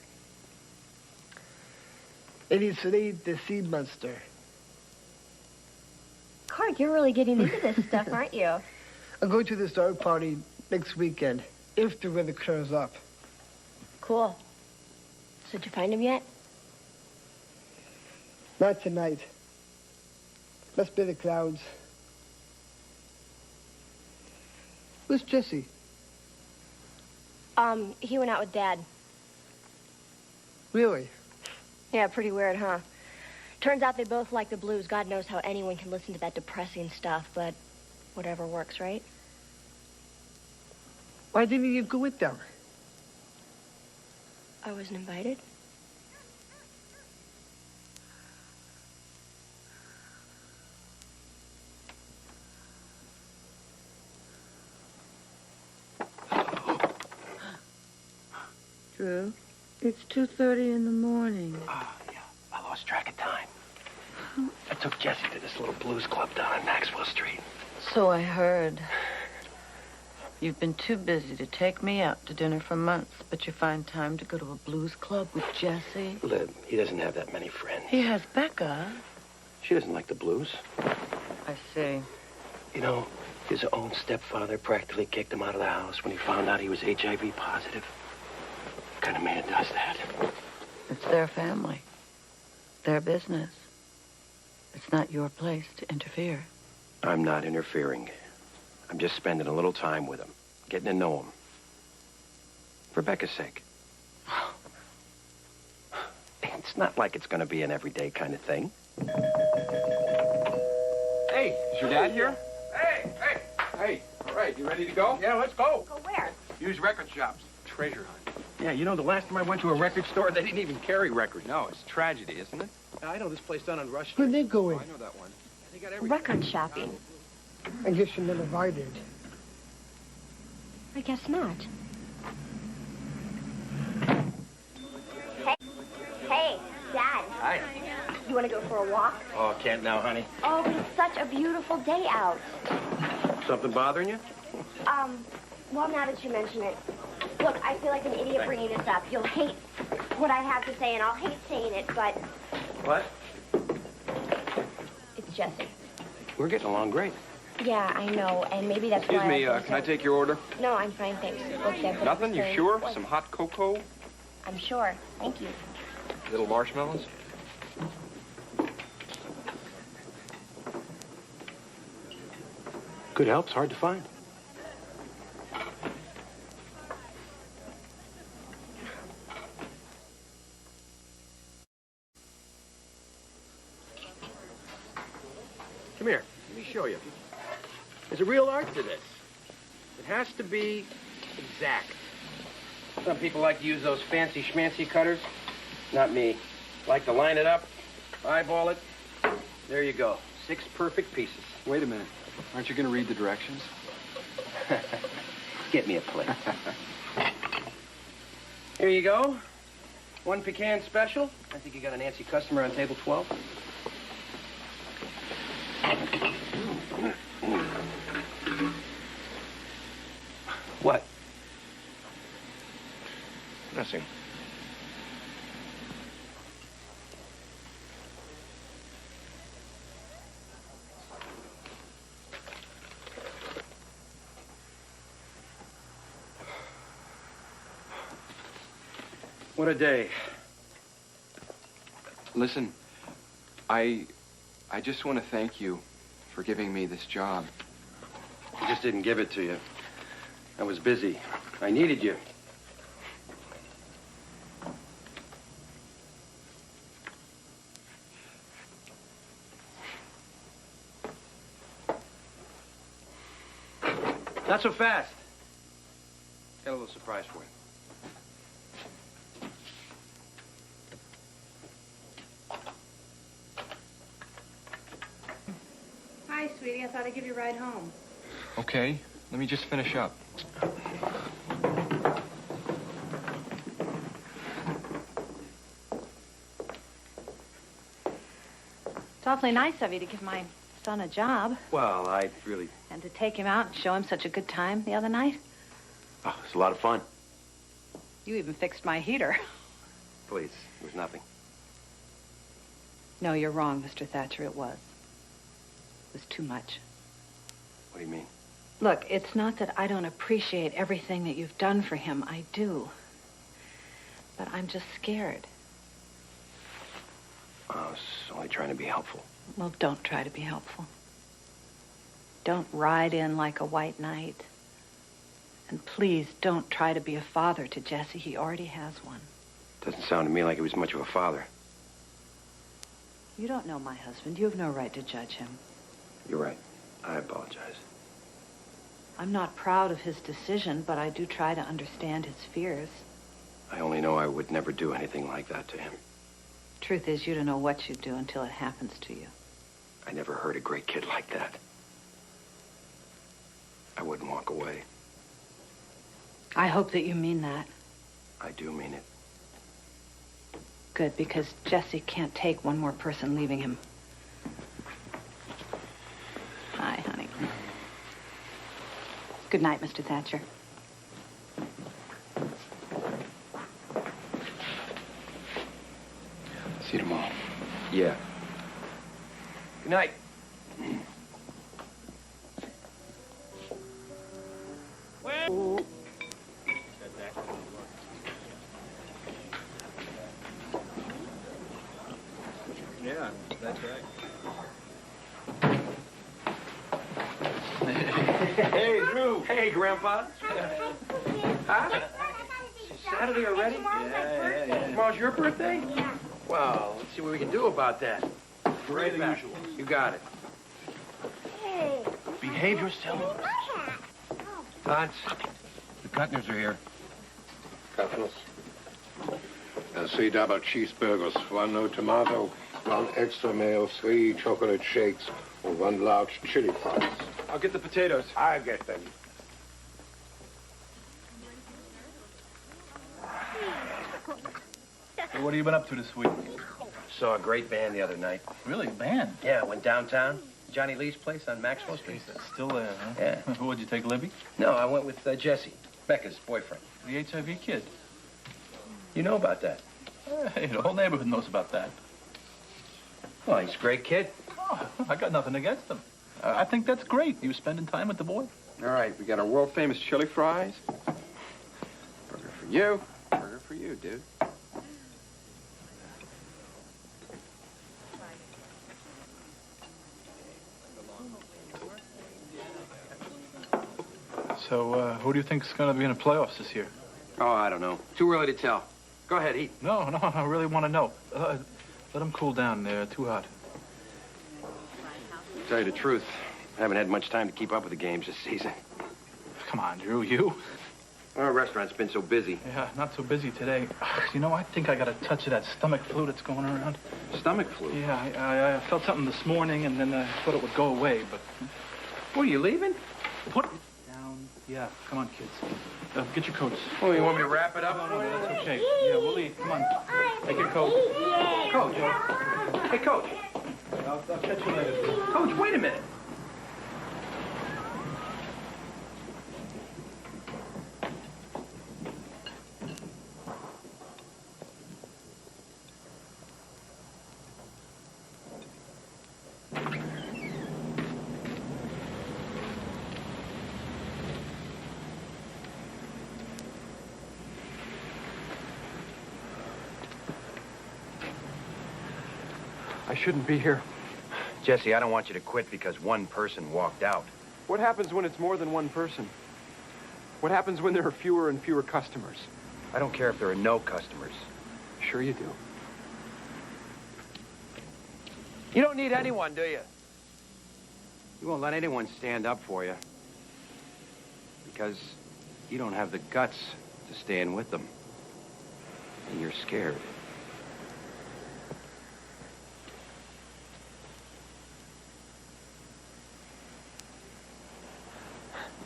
Speaker 5: And he slayed the sea monster.
Speaker 2: Cork, you're really getting into this stuff, aren't you?
Speaker 5: I'm going to the star party next weekend, if the weather clears up.
Speaker 2: Cool. So did you find him yet?
Speaker 5: Not tonight. Must be the clouds. Where's Jesse?
Speaker 2: He went out with Dad.
Speaker 5: Really?
Speaker 2: Yeah, pretty weird, huh? Turns out they both like the blues. God knows how anyone can listen to that depressing stuff, but whatever works, right?
Speaker 5: Why didn't you go with them?
Speaker 2: I wasn't invited.
Speaker 14: Drew, it's 2:30 in the morning.
Speaker 17: Oh, yeah. I lost track of time. I took Jessie to this little blues club down on Maxwell Street.
Speaker 14: So I heard. You've been too busy to take me out to dinner for months, but you find time to go to a blues club with Jesse?
Speaker 17: Lib, he doesn't have that many friends.
Speaker 14: He has Becca.
Speaker 17: She doesn't like the blues.
Speaker 14: I see.
Speaker 17: You know, his own stepfather practically kicked him out of the house when he found out he was HIV positive. What kind of man does that?
Speaker 14: It's their family. Their business. It's not your place to interfere.
Speaker 17: I'm not interfering. I'm just spending a little time with him, getting to know him. For Becca's sake. It's not like it's going to be an everyday kind of thing.
Speaker 19: Hey, is your dad here? Hey, all right, you ready to go?
Speaker 3: Yeah, let's go.
Speaker 2: Go where?
Speaker 19: Use record shops. Treasure hunt.
Speaker 17: Yeah, you know, the last time I went to a record store, they didn't even carry records.
Speaker 19: No, it's tragedy, isn't it?
Speaker 3: I know this place down on Rush Street.
Speaker 5: Where'd they go in?
Speaker 19: I know that one. They got everything.
Speaker 2: Record shopping.
Speaker 5: I guess you're not invited.
Speaker 2: I guess not. Hey, Dad.
Speaker 17: Hi.
Speaker 2: You want to go for a walk?
Speaker 17: Oh, can't now, honey.
Speaker 2: Oh, but it's such a beautiful day out.
Speaker 17: Something bothering you?
Speaker 2: Well, now that you mention it, look, I feel like an idiot bringing this up. You'll hate what I have to say, and I'll hate saying it, but
Speaker 17: What?
Speaker 2: it's Jesse.
Speaker 17: We're getting along great.
Speaker 2: Yeah, I know, and maybe that's
Speaker 11: Excuse
Speaker 2: why
Speaker 11: me,
Speaker 2: I've been
Speaker 11: can I
Speaker 2: so-
Speaker 11: take your order?
Speaker 2: No, I'm fine, thanks. Okay, but
Speaker 11: Nothing? You
Speaker 2: it's
Speaker 11: sure?
Speaker 2: very-
Speaker 11: Some hot cocoa?
Speaker 2: I'm sure. Thank you.
Speaker 11: Little marshmallows?
Speaker 17: Good help's hard to find. Come here. Let me show you. There's a real art to this. It has to be exact. Some people like to use those fancy schmancy cutters. Not me. Like to line it up, eyeball it. There you go. 6 perfect pieces.
Speaker 11: Wait a minute. Aren't you going to read the directions?
Speaker 17: Get me a plate. Here you go. 1 pecan special. I think you got an antsy customer on table 12. What?
Speaker 16: Nothing.
Speaker 17: What a day.
Speaker 11: Listen, I just want to thank you for giving me this job.
Speaker 17: I just didn't give it to you. I was busy. I needed you. Not so fast. Got a little surprise for you.
Speaker 6: Hi, sweetie. I thought I'd give you a ride home.
Speaker 11: Okay, let me just finish up.
Speaker 6: It's awfully nice of you to give my son a job
Speaker 17: Well, I really...
Speaker 6: and to take him out and show him such a good time the other night.
Speaker 17: Oh, it's a lot of fun.
Speaker 6: You even fixed my heater.
Speaker 17: Please, it was nothing.
Speaker 6: No, you're wrong, Mr. Thatcher. It was. It was too much.
Speaker 17: What do you mean?
Speaker 6: Look, it's not that I don't appreciate everything that you've done for him. I do. But I'm just scared.
Speaker 17: I was only trying to be helpful.
Speaker 6: Well, don't try to be helpful. Don't ride in like a white knight. And please don't try to be a father to Jesse. He already has one.
Speaker 17: Doesn't sound to me like he was much of a father.
Speaker 6: You don't know my husband. You have no right to judge him.
Speaker 17: You're right. I apologize.
Speaker 6: I'm not proud of his decision, but I do try to understand his fears.
Speaker 17: I only know I would never do anything like that to him.
Speaker 6: Truth is, you don't know what you'd do until it happens to you.
Speaker 17: I never hurt a great kid like that. I wouldn't walk away.
Speaker 6: I hope that you mean that.
Speaker 17: I do mean it.
Speaker 6: Good, because Jesse can't take one more person leaving him. Hi, honey. Good night, Mr. Thatcher.
Speaker 11: See you tomorrow.
Speaker 17: Yeah. Good night.
Speaker 3: Yeah, that's right.
Speaker 17: Hey, Drew. Hey, Grandpa. Huh? Saturday already?
Speaker 3: Yeah.
Speaker 17: Tomorrow's your birthday?
Speaker 2: Yeah.
Speaker 17: Well, let's see what we can do about that.
Speaker 3: Right
Speaker 17: Right back.
Speaker 3: usual.
Speaker 17: You got it.
Speaker 2: Hey.
Speaker 17: Behave yourself. Tots. The Cutners are here.
Speaker 20: Cutners. And 3 double cheeseburgers, 1 no tomato, 1 extra mayo, 3 chocolate shakes, and 1 large chili fries.
Speaker 11: I'll get the potatoes.
Speaker 20: I get them.
Speaker 3: Hey, what have you been up to this week?
Speaker 17: Saw a great band the other night.
Speaker 3: Really, a band?
Speaker 17: Yeah, went downtown. Johnny Lee's place on Maxwell Street.
Speaker 3: Still there, huh?
Speaker 17: Yeah.
Speaker 3: What'd you take, Libby?
Speaker 17: No, I went with Jesse, Becca's boyfriend.
Speaker 3: The HIV kid.
Speaker 17: You know about that?
Speaker 3: Hey, the whole neighborhood knows about that.
Speaker 17: Well, he's a great kid.
Speaker 3: Oh, I got nothing against him. I think that's great, you spending time with the boy.
Speaker 11: All right, we got our world-famous chili fries. Burger for you. Burger for you, dude.
Speaker 3: So, who do you think's going to be in the playoffs this year?
Speaker 17: Oh, I don't know. Too early to tell. Go ahead, eat.
Speaker 3: No, I really want to know. Let them cool down. They're too hot.
Speaker 17: To tell you the truth, I haven't had much time to keep up with the games this season.
Speaker 3: Come on, Drew, you.
Speaker 17: Our restaurant's been so busy.
Speaker 3: Yeah, not so busy today. You know, I think I got a touch of that stomach flu that's going around.
Speaker 17: Stomach flu?
Speaker 3: Yeah, I felt something this morning, and then I thought it would go away, but...
Speaker 17: What, are you leaving?
Speaker 3: Put it down. Yeah, come on, kids. Get your coats.
Speaker 17: Oh, you want me to wrap it up?
Speaker 3: No, that's okay. Yeah, we'll eat. Come on. Take your coat.
Speaker 17: Coach. Hey, Coach.
Speaker 3: I'll catch you later.
Speaker 17: Coach, wait a minute.
Speaker 11: I shouldn't be here.
Speaker 17: Jesse, I don't want you to quit because one person walked out.
Speaker 11: What happens when it's more than one person? What happens when there are fewer and fewer customers?
Speaker 17: I don't care if there are no customers.
Speaker 11: Sure you do.
Speaker 17: You don't need anyone, do you? You won't let anyone stand up for you. Because you don't have the guts to stand with them. And you're scared.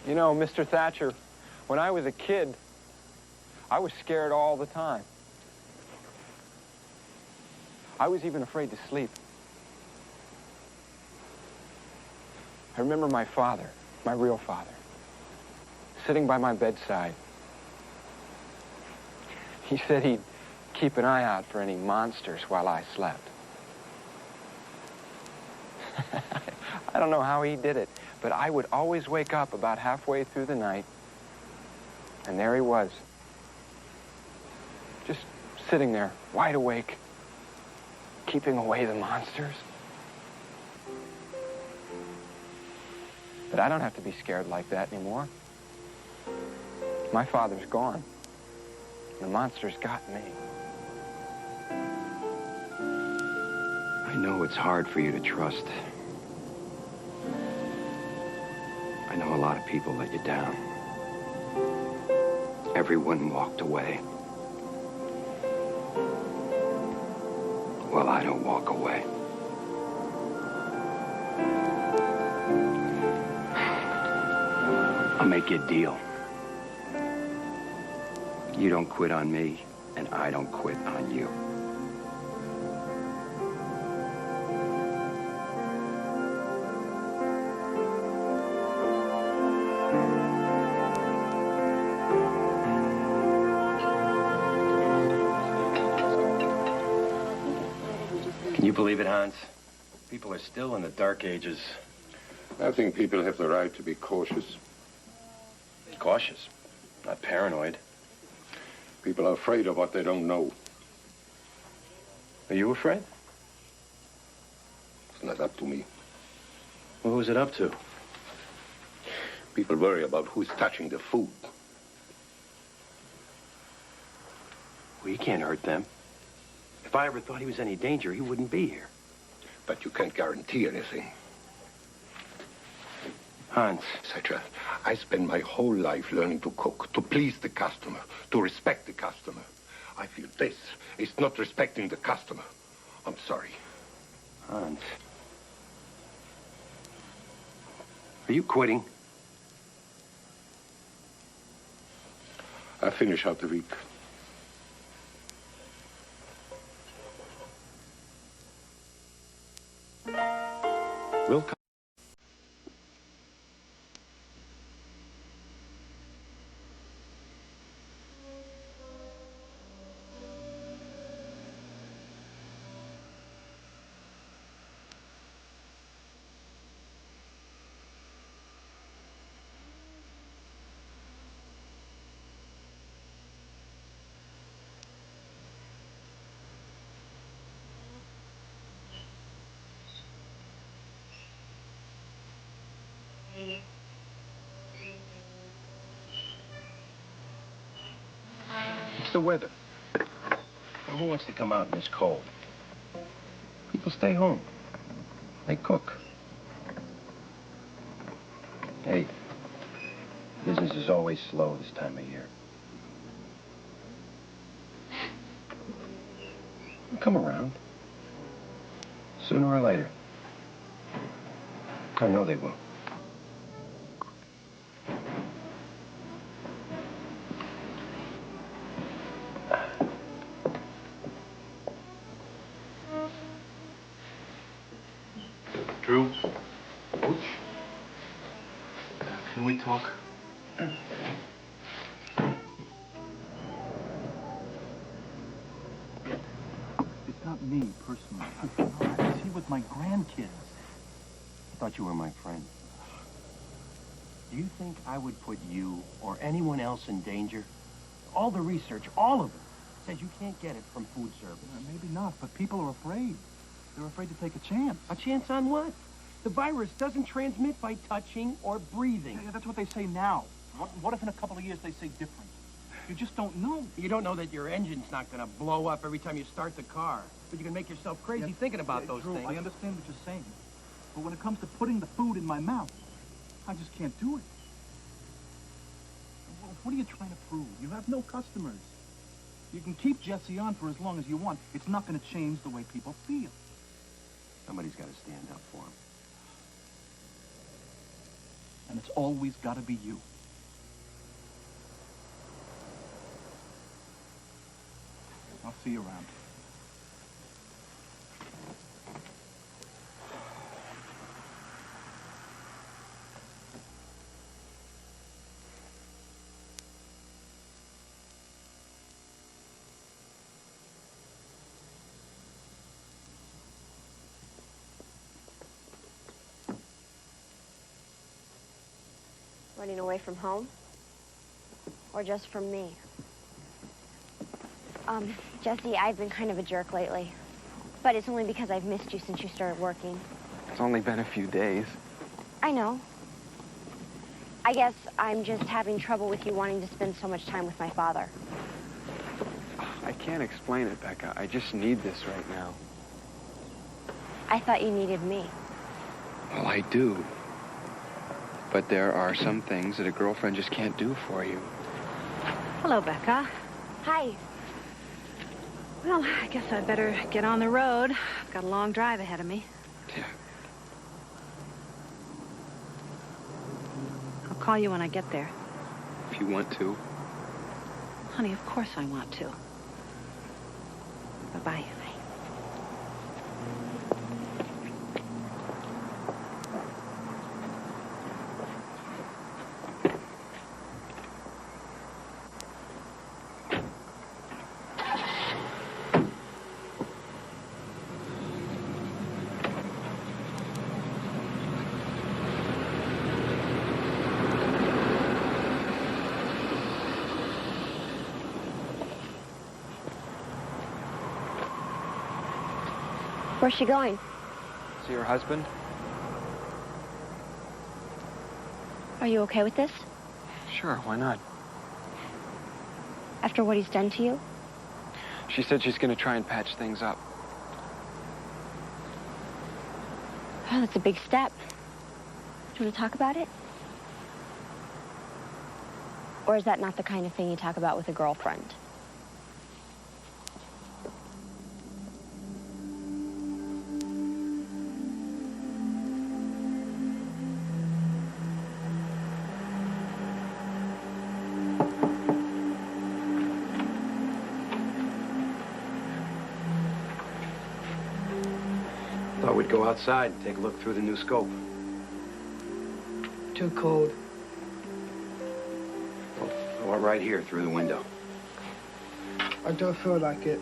Speaker 11: You know, Mr. Thatcher, when I was a kid, I was scared all the time. I was even afraid to sleep. I remember my father, my real father, sitting by my bedside. He said he'd keep an eye out for any monsters while I slept. I don't know how he did it, but I would always wake up about halfway through the night, and there he was, just sitting there, wide awake, keeping away the monsters. But I don't have to be scared like that anymore. My father's gone. The monster's got me.
Speaker 17: I know it's hard for you to trust. I know a lot of people let you down. Everyone walked away. Well, I don't walk away. I'll make you a deal. You don't quit on me, and I don't quit on you. Can you believe it, Hans? People are still in the dark ages.
Speaker 20: I think people have the right to be cautious.
Speaker 17: Cautious, not paranoid.
Speaker 20: People are afraid of what they don't know.
Speaker 17: Are you afraid?
Speaker 20: It's not up to me.
Speaker 17: Well, who's it up to?
Speaker 20: People worry about who's touching the food.
Speaker 17: Well, you can't hurt them. If I ever thought he was any danger, he wouldn't be here.
Speaker 20: But you can't guarantee anything.
Speaker 17: Hans.
Speaker 20: Such I spent my whole life learning to cook, to please the customer, to respect the customer. I feel this is not respecting the customer. I'm sorry.
Speaker 17: Hans. Are you quitting?
Speaker 20: I finish out the week.
Speaker 17: We'll come. the weather. Well, who wants to come out in this cold? People stay home. They cook. Hey, business is always slow this time of year. They'll come around. Sooner or later. I know they will.
Speaker 21: Drew? Can we talk?
Speaker 3: It's not me, personally. It's he with my grandkids.
Speaker 17: I thought you were my friend. Do you think I would put you or anyone else in danger? All the research, all of it, says you can't get it from food service.
Speaker 3: Maybe not, but people are afraid. They're afraid to take a chance.
Speaker 17: A chance on what? The virus doesn't transmit by touching or breathing.
Speaker 3: Yeah, that's what they say now. What if in a couple of years they say different? You just don't know.
Speaker 17: You don't know that your engine's not going to blow up every time you start the car. But you can make yourself crazy thinking about those
Speaker 3: Drew,
Speaker 17: things.
Speaker 3: I understand what you're saying. But when it comes to putting the food in my mouth, I just can't do it. What are you trying to prove? You have no customers. You can keep Jesse on for as long as you want. It's not going to change the way people feel.
Speaker 17: Somebody's got to stand up for him.
Speaker 3: And it's always got to be you. I'll see you around.
Speaker 2: Running away from home? Or just from me? Jesse, I've been kind of a jerk lately. But it's only because I've missed you since you started working.
Speaker 19: It's only been a few days.
Speaker 2: I know. I guess I'm just having trouble with you wanting to spend so much time with my father.
Speaker 19: I can't explain it, Becca. I just need this right now.
Speaker 2: I thought you needed me.
Speaker 19: Well, I do. But there are some things that a girlfriend just can't do for you.
Speaker 8: Hello, Becca.
Speaker 2: Hi.
Speaker 8: Well, I guess I'd better get on the road. I've got a long drive ahead of me.
Speaker 19: Yeah.
Speaker 8: I'll call you when I get there.
Speaker 19: If you want to.
Speaker 8: Honey, of course I want to. Bye-bye.
Speaker 2: Where's she going?
Speaker 19: See her husband?
Speaker 2: Are you okay with this?
Speaker 19: Sure, why not?
Speaker 2: After what he's done to you?
Speaker 19: She said she's going to try and patch things up.
Speaker 2: Oh, that's a big step. Do you want to talk about it? Or is that not the kind of thing you talk about with a girlfriend?
Speaker 17: Thought we'd go outside and take a look through the new scope.
Speaker 5: Too cold.
Speaker 17: I want right here through the window.
Speaker 5: I don't feel like it.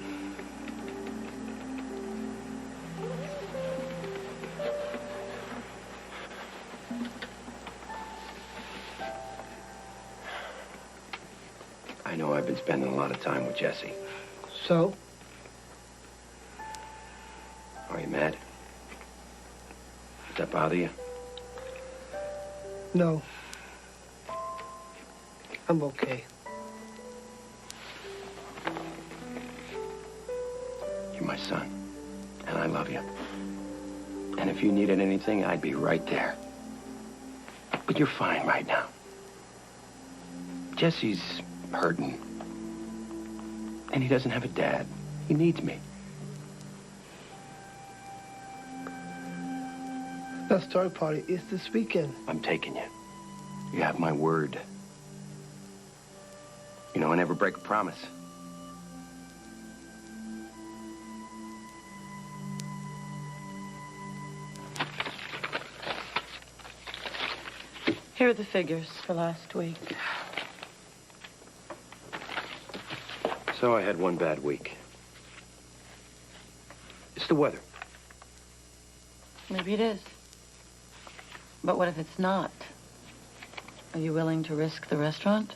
Speaker 17: I know I've been spending a lot of time with Jesse.
Speaker 5: So?
Speaker 17: Are you mad? Does that bother you?
Speaker 5: No. I'm okay.
Speaker 17: my son. And I love you. And if you needed anything, I'd be right there. But you're fine right now. Jesse's hurting. And he doesn't have a dad. He needs me.
Speaker 5: The story party is this weekend.
Speaker 17: I'm taking you. You have my word. You know, I never break a promise.
Speaker 14: Here are the figures for last week.
Speaker 17: So I had one bad week. It's the weather.
Speaker 14: Maybe it is. But what if it's not? Are you willing to risk the restaurant?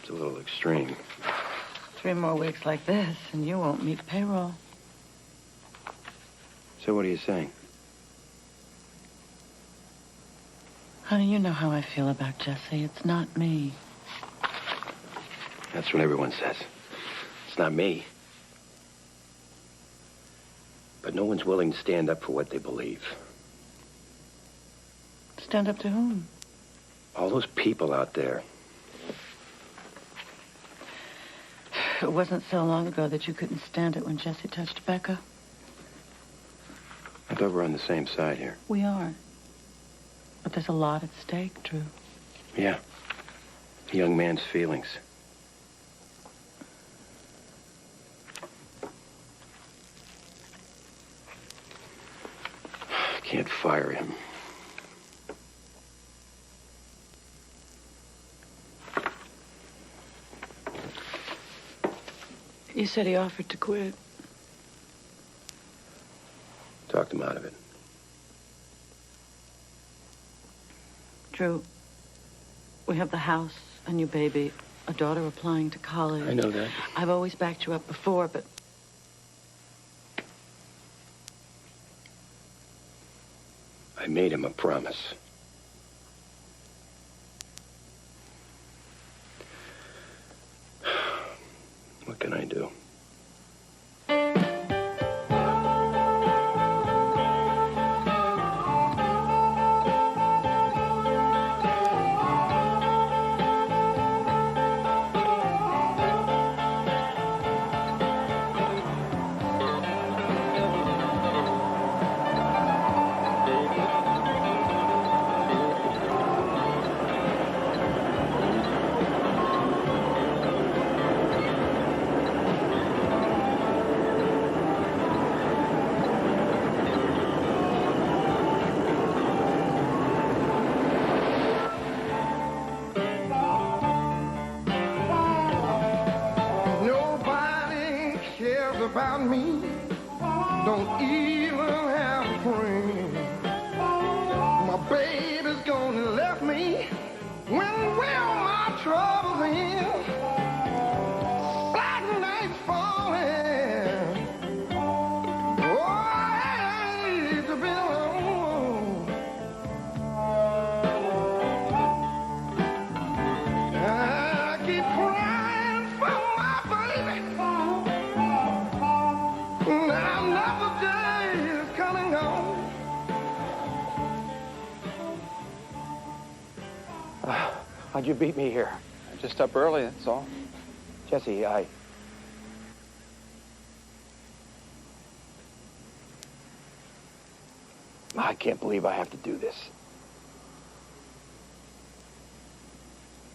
Speaker 17: It's a little extreme.
Speaker 14: 3 more weeks like this, and you won't meet payroll.
Speaker 17: So what are you saying?
Speaker 14: Honey, you know how I feel about Jesse. It's not me.
Speaker 17: That's what everyone says. It's not me. But no one's willing to stand up for what they believe.
Speaker 14: Stand up to whom?
Speaker 17: All those people out there.
Speaker 14: It wasn't so long ago that you couldn't stand it when Jesse touched Becca.
Speaker 17: I thought we're on the same side here.
Speaker 14: We are. But there's a lot at stake, Drew.
Speaker 17: Yeah. A young man's feelings. Can't fire him.
Speaker 14: You said he offered to quit.
Speaker 17: Talked him out of it.
Speaker 14: Drew, we have the house, a new baby, a daughter applying to college.
Speaker 17: I know that.
Speaker 14: I've always backed you up before, but...
Speaker 17: I made him a promise. What can I do?
Speaker 18: Nobody cares about me. Don't even have a friend. My baby's gone and left me. When will my troubles end? Black night's falling. Oh, I hate to be alone. I keep crying for my baby. Now another day is coming on.
Speaker 17: How'd you beat me here?
Speaker 11: Just up early, that's all.
Speaker 17: Jesse, I can't believe I have to do this.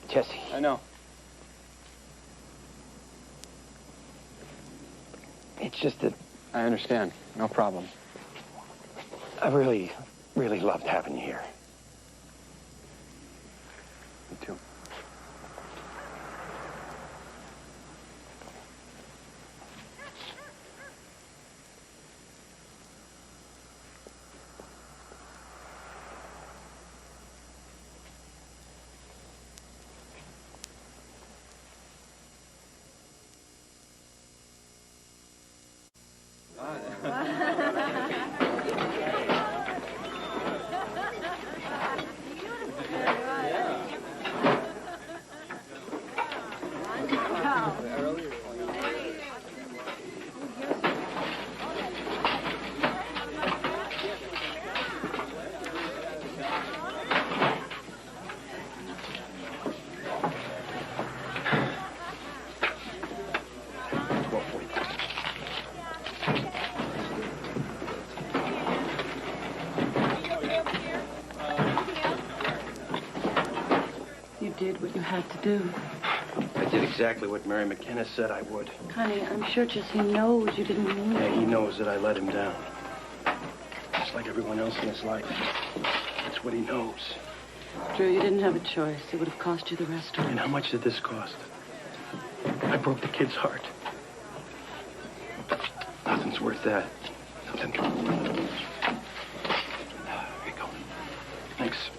Speaker 17: Jesse.
Speaker 11: I know.
Speaker 17: It's just that
Speaker 11: I understand. No problem.
Speaker 17: I really, really loved having you here.
Speaker 11: Me too.
Speaker 6: You did what you had to do.
Speaker 17: I did exactly what Mary McKenna said I would.
Speaker 6: Honey, I'm sure Jesse knows you didn't mean it.
Speaker 17: Yeah, he knows that I let him down. Just like everyone else in his life. That's what he knows.
Speaker 6: Drew, you didn't have a choice. It would have cost you the restaurant.
Speaker 17: And how much did this cost? I broke the kid's heart. Nothing's worth that. Nothing. Here you go. Thanks.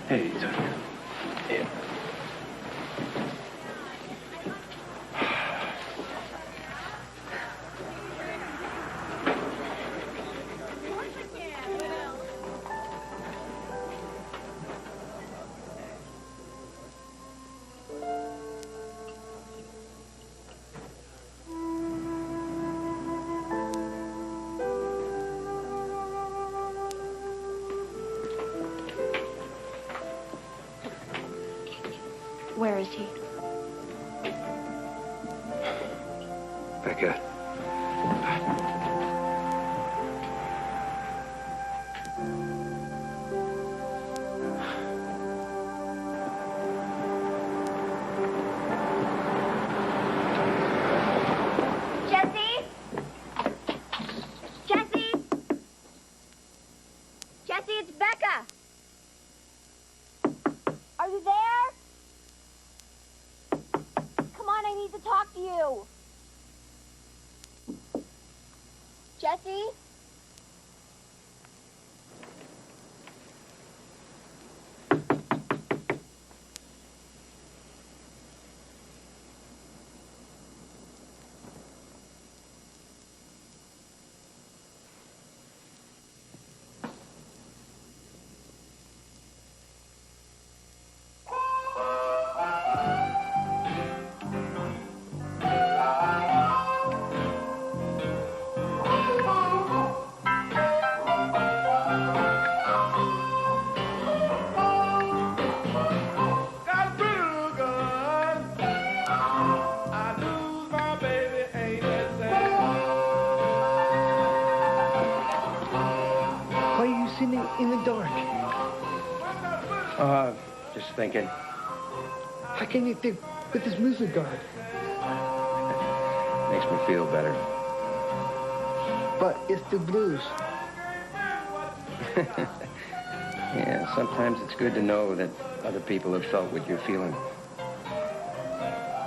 Speaker 17: Hey, yeah.
Speaker 2: Where is he?
Speaker 17: Becca.
Speaker 2: Jesse? Jesse? Jesse, it's Becca. Are you there? Come on, I need to talk to you. Jesse?
Speaker 5: In the dark.
Speaker 17: Just thinking.
Speaker 5: How can you think with this music on?
Speaker 17: Makes me feel better.
Speaker 5: But it's the blues.
Speaker 17: Yeah, sometimes it's good to know that other people have felt what you're feeling.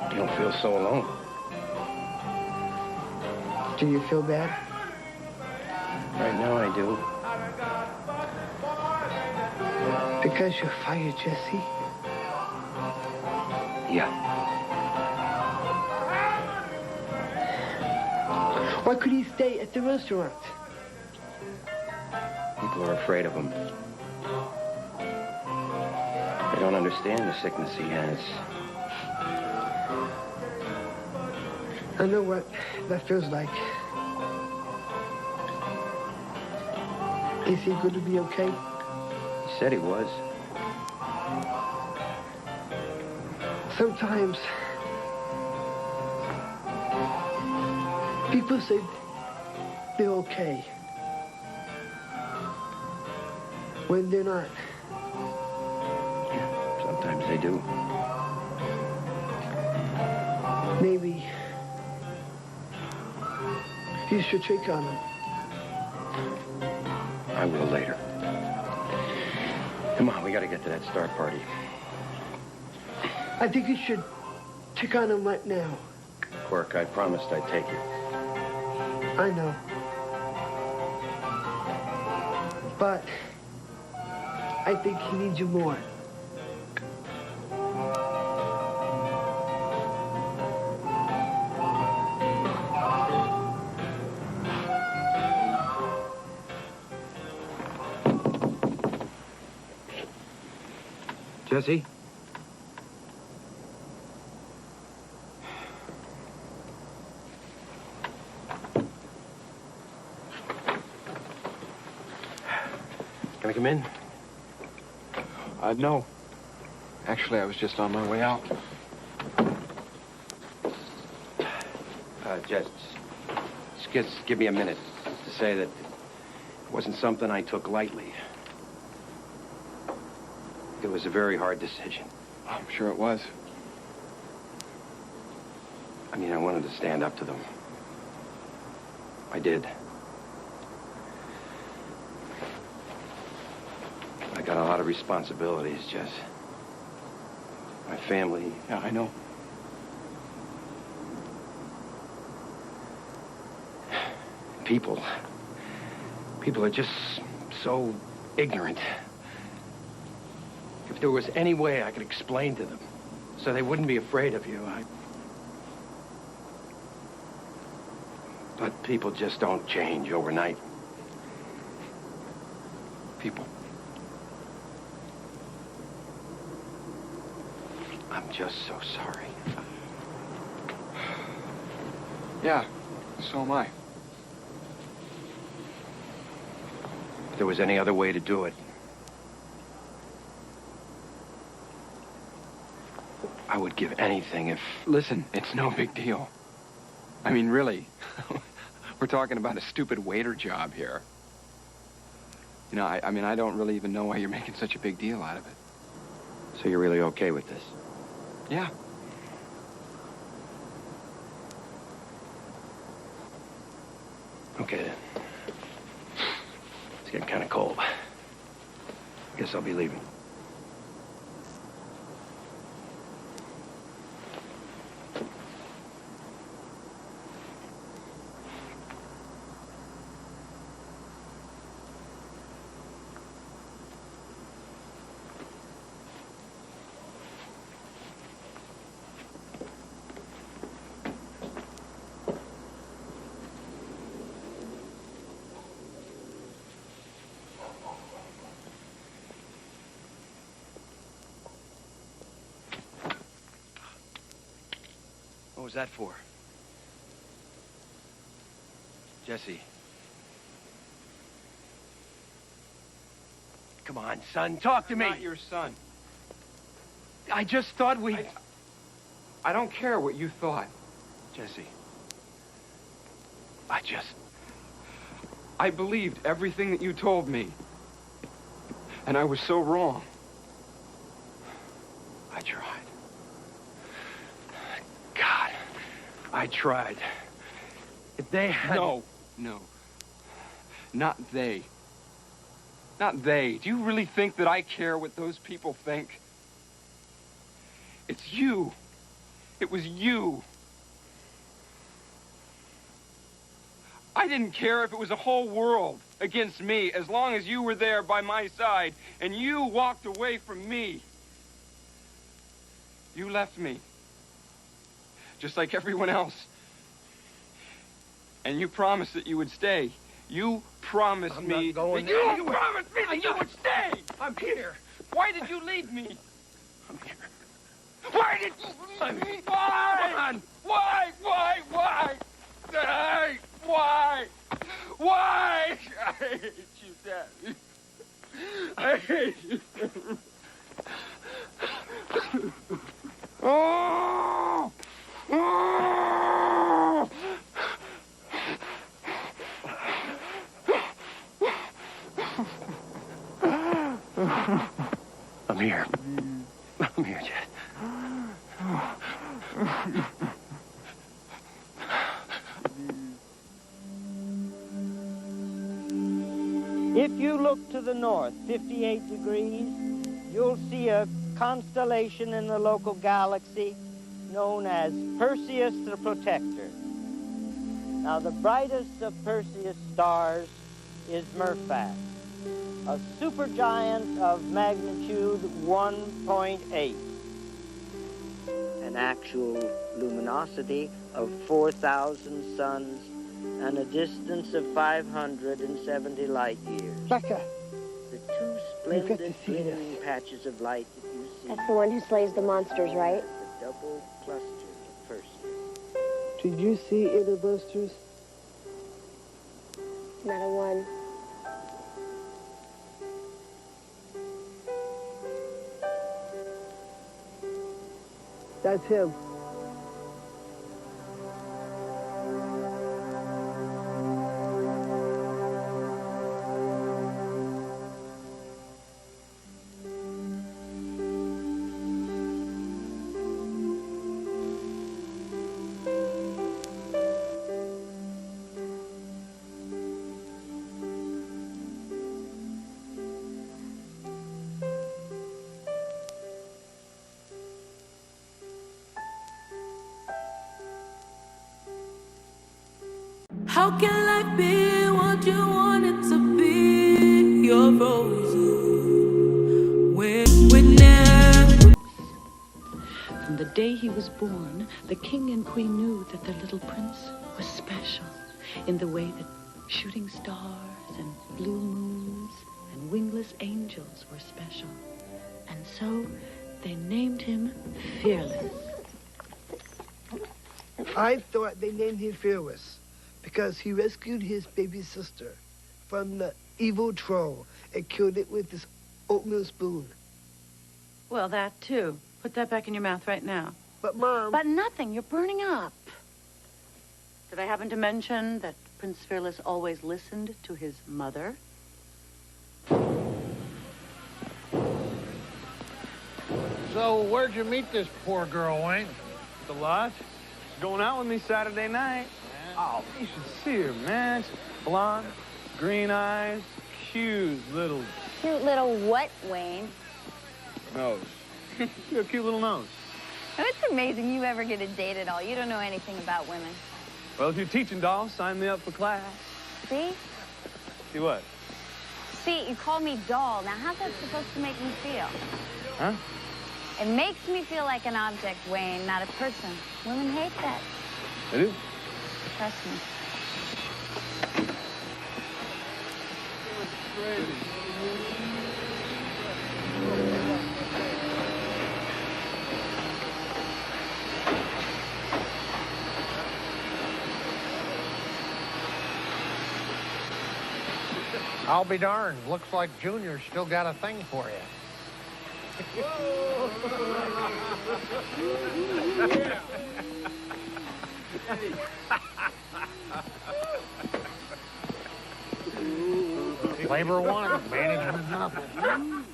Speaker 17: You don't feel so alone.
Speaker 5: Do you feel bad?
Speaker 17: Right now I do.
Speaker 5: Because you fired Jesse?
Speaker 17: Yeah.
Speaker 5: Why could he stay at the restaurant?
Speaker 17: People are afraid of him. They don't understand the sickness he has.
Speaker 5: I know what that feels like. Is he going to be okay?
Speaker 17: He said he was.
Speaker 5: Sometimes people say they're okay when they're not.
Speaker 17: Yeah, sometimes they do.
Speaker 5: Maybe you should check on him.
Speaker 17: I will later. Come on, we gotta get to that start party.
Speaker 5: I think you should check on him right now.
Speaker 17: Cork, I promised I'd take you.
Speaker 5: I know. But I think he needs you more.
Speaker 17: Jesse? Can I come in?
Speaker 11: No. Actually, I was just on my way out.
Speaker 17: Just give me a minute to say that it wasn't something I took lightly.
Speaker 12: It was a very hard decision.
Speaker 11: I'm sure it was.
Speaker 12: I mean, I wanted to stand up to them. I did. I got a lot of responsibilities, Jess. My family.
Speaker 11: Yeah, I know.
Speaker 12: People. People are just so ignorant. If there was any way I could explain to them so they wouldn't be afraid of you, But people just don't change overnight. People. I'm just so sorry.
Speaker 11: Yeah, so am I.
Speaker 12: If there was any other way to do it, I would give anything if...
Speaker 11: Listen, it's no big deal. I mean, really. We're talking about a stupid waiter job here. You know, I mean, I don't really even know why you're making such a big deal out of it.
Speaker 12: So you're really okay with this?
Speaker 11: Yeah.
Speaker 12: Okay, then. It's getting kind of cold. Guess I'll be leaving. What was that for? Jesse. Come on, son, talk to me.
Speaker 11: I'm not your son.
Speaker 12: I just thought we...
Speaker 11: I don't care what you thought.
Speaker 12: Jesse.
Speaker 11: I believed everything that you told me. And I was so wrong.
Speaker 12: I tried. God, I tried. If they had...
Speaker 11: No. Not they. Not they. Do you really think that I care what those people think? It's you. It was you. I didn't care if it was a whole world against me as long as you were there by my side and you walked away from me. You left me. Just like everyone else. And you promised that you would stay. You promised me that you promised me that you would stay.
Speaker 12: I'm here.
Speaker 11: Why did you leave me?
Speaker 12: I'm here.
Speaker 11: Why did you leave me? Why?
Speaker 12: Come on.
Speaker 11: Why? Why? Why? I hate you, Daddy. I hate you. Oh! Oh!
Speaker 12: I'm here. I'm here, Jess.
Speaker 4: If you look to the north, 58 degrees, you'll see a constellation in the local galaxy known as Perseus the Protector. Now, the brightest of Perseus' stars is Murphat, a supergiant of magnitude 1.8, an actual luminosity of 4,000 suns, and a distance of 570 light years.
Speaker 5: Becca,
Speaker 4: The two splendid gleaming patches of light that you see.
Speaker 2: That's the one who slays the monsters, right?
Speaker 4: The double clusters of Perseus.
Speaker 5: did you see any busters?
Speaker 2: Not a one.
Speaker 5: That's him.
Speaker 7: How can life be what you want it to be? You're frozen when never.
Speaker 6: From the day he was born, the king and queen knew that their little prince was special in the way that shooting stars and blue moons and wingless angels were special. And so they named him Fearless.
Speaker 5: I thought they named him Fearless because he rescued his baby sister from the evil troll and killed it with his oatmeal spoon.
Speaker 6: Well, that too. Put that back in your mouth right now.
Speaker 5: But, Mom...
Speaker 6: But nothing. You're burning up. Did I happen to mention that Prince Fearless always listened to his mother?
Speaker 3: So, where'd you meet this poor girl, Wayne?
Speaker 10: The lodge? She's going out with me Saturday night. Oh, you should see her, man. She's blonde, green eyes, cute little...
Speaker 22: Cute little what, Wayne?
Speaker 10: nose. You got a cute little nose.
Speaker 22: Oh, it's amazing you ever get a date at all. You don't know anything about women.
Speaker 10: Well, if you're teaching dolls, sign me up for class.
Speaker 22: See?
Speaker 10: See what?
Speaker 22: See, you call me doll. Now, how's that supposed to make me feel?
Speaker 10: Huh?
Speaker 22: It makes me feel like an object, Wayne, not a person. Women hate that.
Speaker 10: They do?
Speaker 22: Trust me.
Speaker 20: I'll be darned. Looks like Junior's still got a thing for you. Labor one, management nothing.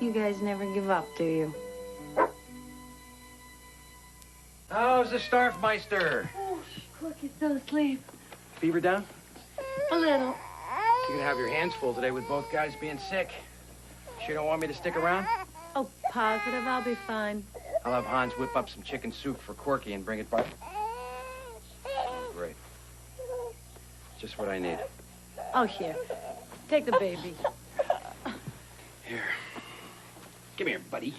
Speaker 6: You guys never give up, do you?
Speaker 17: How's the Starfmeister?
Speaker 6: Oh, Corky's still asleep.
Speaker 17: Fever down?
Speaker 6: A little.
Speaker 17: You're gonna have your hands full today with both guys being sick. Sure don't want me to stick around?
Speaker 6: Oh, positive. I'll be fine.
Speaker 17: I'll have Hans whip up some chicken soup for Corky and bring it by. Great. Just what I need.
Speaker 6: Oh, here. Take the baby.
Speaker 17: Here. Come here, buddy.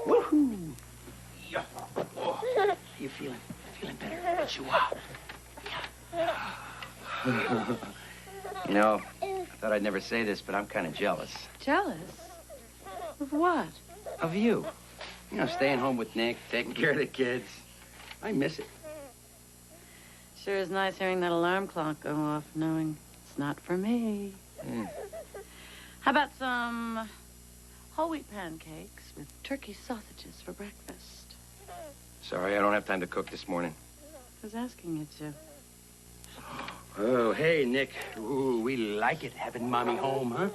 Speaker 17: Woohoo! Yeah. Oh. How you feeling? Feeling better? Bet you are. You know, I thought I'd never say this, but I'm kind of jealous.
Speaker 6: Jealous? Of what?
Speaker 17: Of you. You know, staying home with Nick, taking care of the kids. I miss it.
Speaker 6: Sure is nice hearing that alarm clock go off, knowing it's not for me.
Speaker 17: Mm.
Speaker 6: How about some whole wheat pancakes with turkey sausages for breakfast?
Speaker 17: Sorry, I don't have time to cook this morning.
Speaker 6: Who's asking you to?
Speaker 17: Oh, hey, Nick. Ooh, we like it having Mommy home, huh?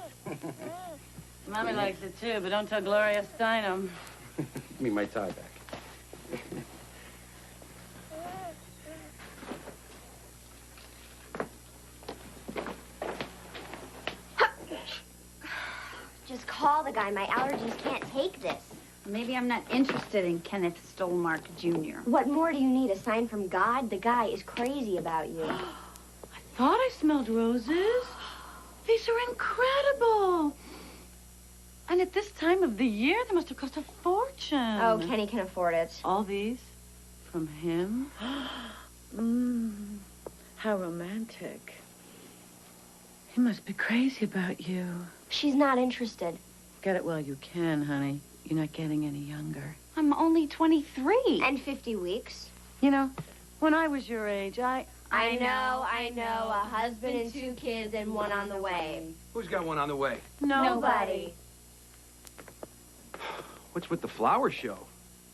Speaker 6: Mommy likes it too, but don't tell Gloria Steinem.
Speaker 17: Give me my tie back.
Speaker 22: Just call the guy. My allergies can't take this. Maybe I'm not interested in Kenneth Stolmark Jr. What more do you need? A sign from God? The guy is crazy about you.
Speaker 6: I thought I smelled roses. These are incredible. And at this time of the year, they must have cost a fortune.
Speaker 22: Oh, Kenny can afford it.
Speaker 6: All these from him? How romantic. He must be crazy about you.
Speaker 22: She's not interested.
Speaker 6: Get it while you can, honey. You're not getting any younger.
Speaker 22: I'm only 23. And 50 weeks.
Speaker 6: You know, when I was your age,
Speaker 22: I know. A husband and 2 kids and 1 on the way.
Speaker 17: Who's got one on the way?
Speaker 22: Nobody.
Speaker 17: What's with the flower show?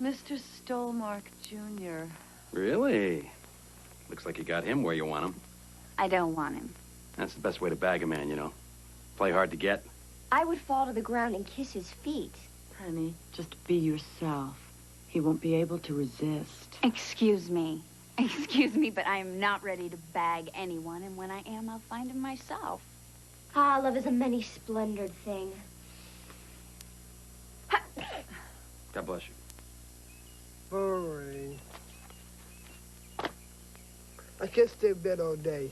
Speaker 6: Mr. Stolmark Jr.
Speaker 17: Really?
Speaker 1: Looks like you got him where you want him.
Speaker 22: I don't want him.
Speaker 1: That's the best way to bag a man, you know. Play hard to get.
Speaker 22: I would fall to the ground and kiss his feet.
Speaker 6: Honey, just be yourself. He won't be able to resist.
Speaker 22: Excuse me. Excuse me, but I am not ready to bag anyone, and when I am, I'll find him myself. Ah, love is a many-splendored thing.
Speaker 1: God bless you.
Speaker 5: Boring. I can't stay in bed all day.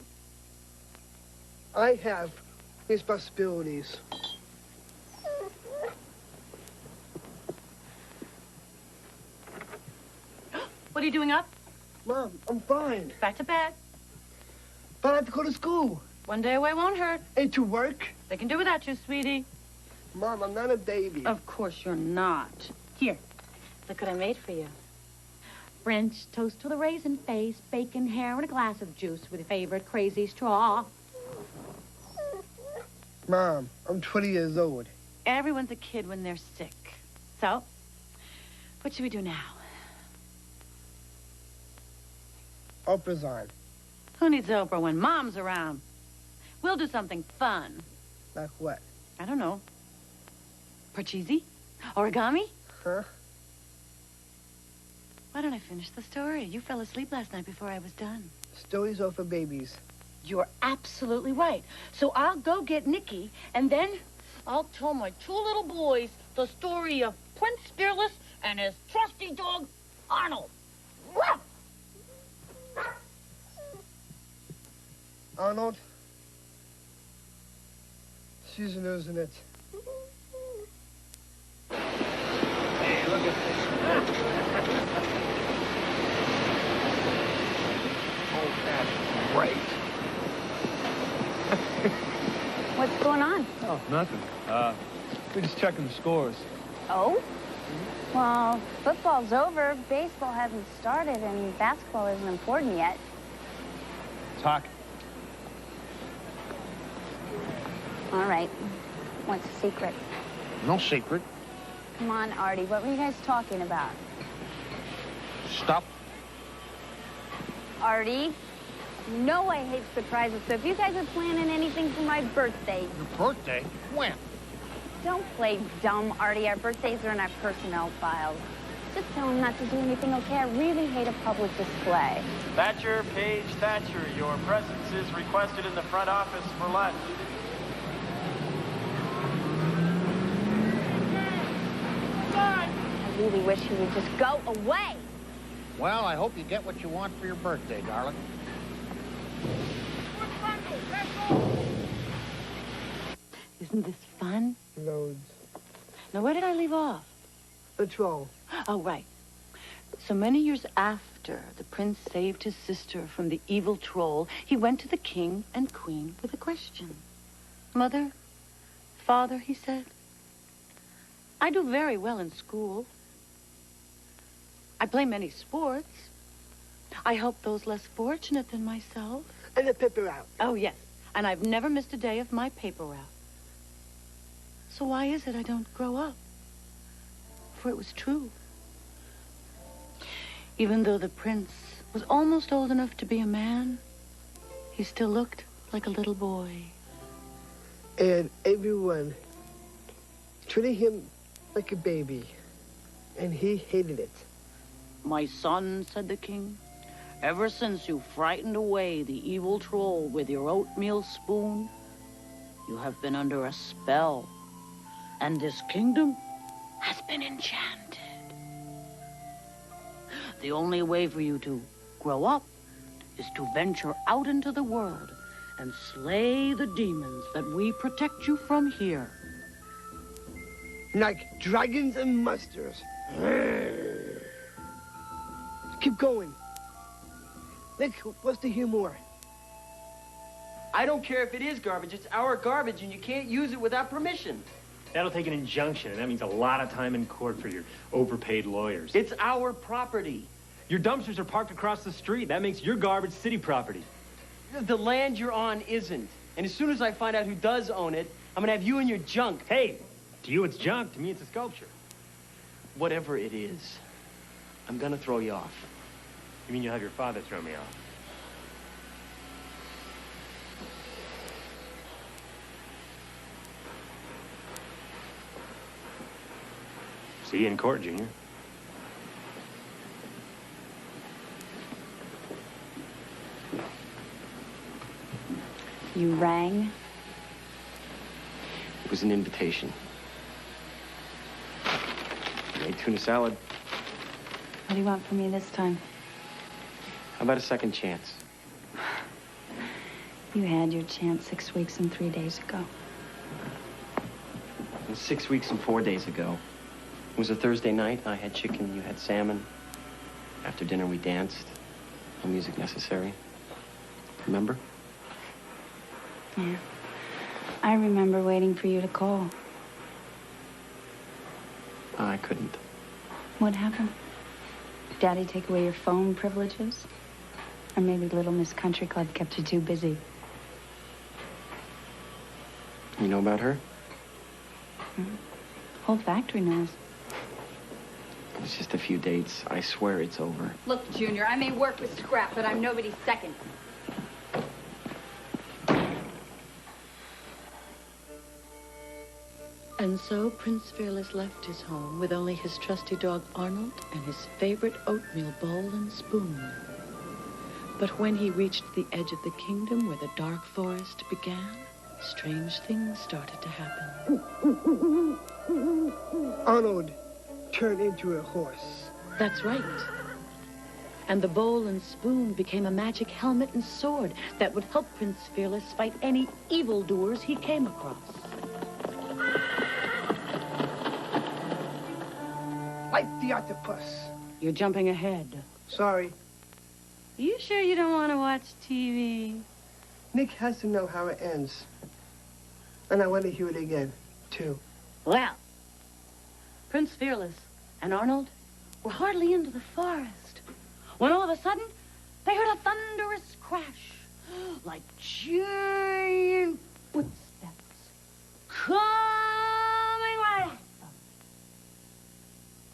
Speaker 5: I have responsibilities.
Speaker 6: What are you doing up?
Speaker 5: Mom, I'm fine.
Speaker 6: Back to bed.
Speaker 5: But I have to go to school.
Speaker 6: One day away won't hurt.
Speaker 5: And to work.
Speaker 6: They can do without you, sweetie.
Speaker 5: Mom, I'm not a baby.
Speaker 6: Of course you're not. Here, look what I made for you. French toast with a raisin face, bacon, hair, and a glass of juice with your favorite crazy straw.
Speaker 5: Mom, I'm 20 years old.
Speaker 6: Everyone's a kid when they're sick. So, what should we do now?
Speaker 5: Oprah's on.
Speaker 6: Who needs Oprah when Mom's around? We'll do something fun.
Speaker 5: Like what?
Speaker 6: I don't know. Parcheesi? Origami?
Speaker 5: Huh?
Speaker 6: Why don't I finish the story? You fell asleep last night before I was done.
Speaker 5: Stories are for babies.
Speaker 6: You're absolutely right. So I'll go get Nicky, and then I'll tell my two little boys the story of Prince Fearless and his trusty dog, Arnold.
Speaker 5: Arnold? Susan, isn't it?
Speaker 3: Hey, look at this. Oh, that's great.
Speaker 22: What's going on?
Speaker 3: Oh, nothing. We're just checking the scores.
Speaker 22: Oh? Well, football's over, baseball hasn't started, and basketball isn't important yet.
Speaker 3: Talk.
Speaker 22: All right. What's the secret?
Speaker 20: No secret.
Speaker 22: Come on, Artie. What were you guys talking about?
Speaker 20: Stuff.
Speaker 22: Artie, you know I hate surprises, so if you guys are planning anything for my birthday...
Speaker 20: Your birthday? When?
Speaker 22: Don't play dumb, Artie. Our birthdays are in our personnel files. Just tell him not to do anything, okay? I really hate a public display.
Speaker 13: Thatcher, Page, Thatcher, your presence is requested in the front office for lunch.
Speaker 22: I really wish he would just go away.
Speaker 20: Well, I hope you get what you want for your birthday, darling.
Speaker 6: Isn't this fun?
Speaker 5: Loads.
Speaker 6: Now, where did I leave off?
Speaker 5: The troll.
Speaker 6: Oh, right. So many years after the prince saved his sister from the evil troll, he went to the king and queen with a question. Mother, father, he said, I do very well in school. I play many sports. I help those less fortunate than myself.
Speaker 5: And the paper route.
Speaker 6: Oh, yes. And I've never missed a day of my paper route. So why is it I don't grow up? For it was true. Even though the prince was almost old enough to be a man, he still looked like a little boy.
Speaker 5: And everyone treated him like a baby. And he hated it.
Speaker 6: My son, said the king, ever since you frightened away the evil troll with your oatmeal spoon, you have been under a spell. And this kingdom has been enchanted. The only way for you to grow up is to venture out into the world and slay the demons that we protect you from here.
Speaker 5: Like dragons and monsters. Keep going. Nick wants to hear more.
Speaker 17: I don't care if it is garbage. It's our garbage, and you can't use it without permission.
Speaker 23: That'll take an injunction, and that means a lot of time in court for your overpaid lawyers.
Speaker 17: It's our property.
Speaker 23: Your dumpsters are parked across the street. That makes your garbage city property.
Speaker 17: The land you're on isn't. And as soon as I find out who does own it, I'm gonna have you and your junk.
Speaker 23: Hey, to you it's junk. To me it's a sculpture.
Speaker 17: Whatever it is, I'm gonna throw you off.
Speaker 23: You mean you'll have your father throw me off? See you in court, Junior.
Speaker 6: You rang?
Speaker 1: It was an invitation. Made tuna salad.
Speaker 6: What do you want from me this time?
Speaker 1: How about a second chance?
Speaker 6: You had your chance 6 weeks and 3 days ago.
Speaker 1: It was 6 weeks and 4 days ago. It was a Thursday night. I had chicken, you had salmon. After dinner, we danced. No music necessary. Remember?
Speaker 6: Yeah. I remember waiting for you to call.
Speaker 1: I couldn't.
Speaker 6: What happened? Did Daddy take away your phone privileges? Or maybe Little Miss Country Club kept you too busy?
Speaker 1: You know about her?
Speaker 6: Whole factory knows.
Speaker 1: It was just a few dates. I swear it's over.
Speaker 9: Look, Junior, I may work with scrap, but I'm nobody's second.
Speaker 15: And so Prince Fearless left his home with only his trusty dog Arnold and his favorite oatmeal bowl and spoon. But when he reached the edge of the kingdom where the dark forest began, strange things started to happen.
Speaker 5: Arnold turned into a horse.
Speaker 15: That's right. And the bowl and spoon became a magic helmet and sword that would help Prince Fearless fight any evildoers he came across.
Speaker 5: Like the octopus.
Speaker 15: You're jumping ahead.
Speaker 5: Sorry.
Speaker 15: You sure you don't want to watch TV?
Speaker 5: Nick has to know how it ends. And I want to hear it again, too.
Speaker 15: Well, Prince Fearless and Arnold were hardly into the forest when all of a sudden they heard a thunderous crash, like giant footsteps coming right at them.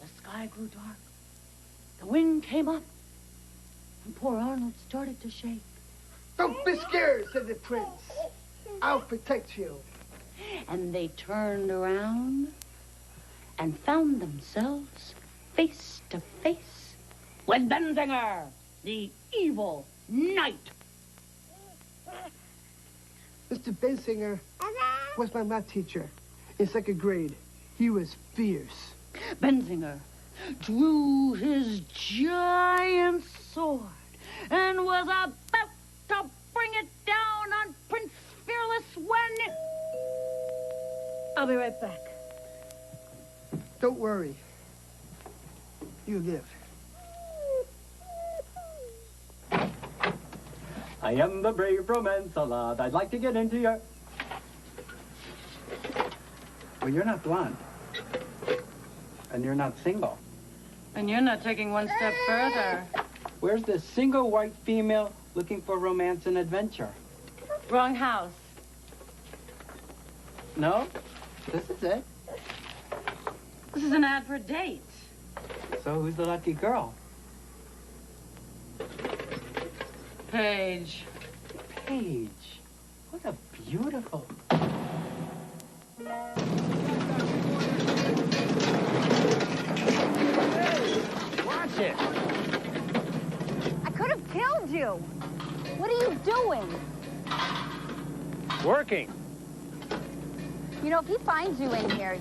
Speaker 15: The sky grew dark. The wind came up, and poor Arnold started to shake.
Speaker 5: Don't be scared, said the prince. I'll protect you.
Speaker 15: And they turned around and found themselves face to face with Benzinger, the evil knight.
Speaker 5: Mr. Benzinger was my math teacher in second grade. He was fierce.
Speaker 15: Benzinger drew his giant sword and was about to bring it down on Prince Fearless when... I'll be right back.
Speaker 5: Don't worry. You live.
Speaker 16: I am the brave romancer lad. I'd like to get into your... Well, you're not blonde. And you're not single.
Speaker 6: And you're not taking one step further.
Speaker 16: Where's the single white female looking for romance and adventure?
Speaker 6: Wrong house.
Speaker 16: No? This is it.
Speaker 6: This is an ad for a date.
Speaker 16: So who's the lucky girl?
Speaker 6: Paige.
Speaker 16: Paige. What a beautiful...
Speaker 17: Watch it.
Speaker 22: I could have killed you. What are you doing?
Speaker 17: Working.
Speaker 22: You know, if he finds you in here,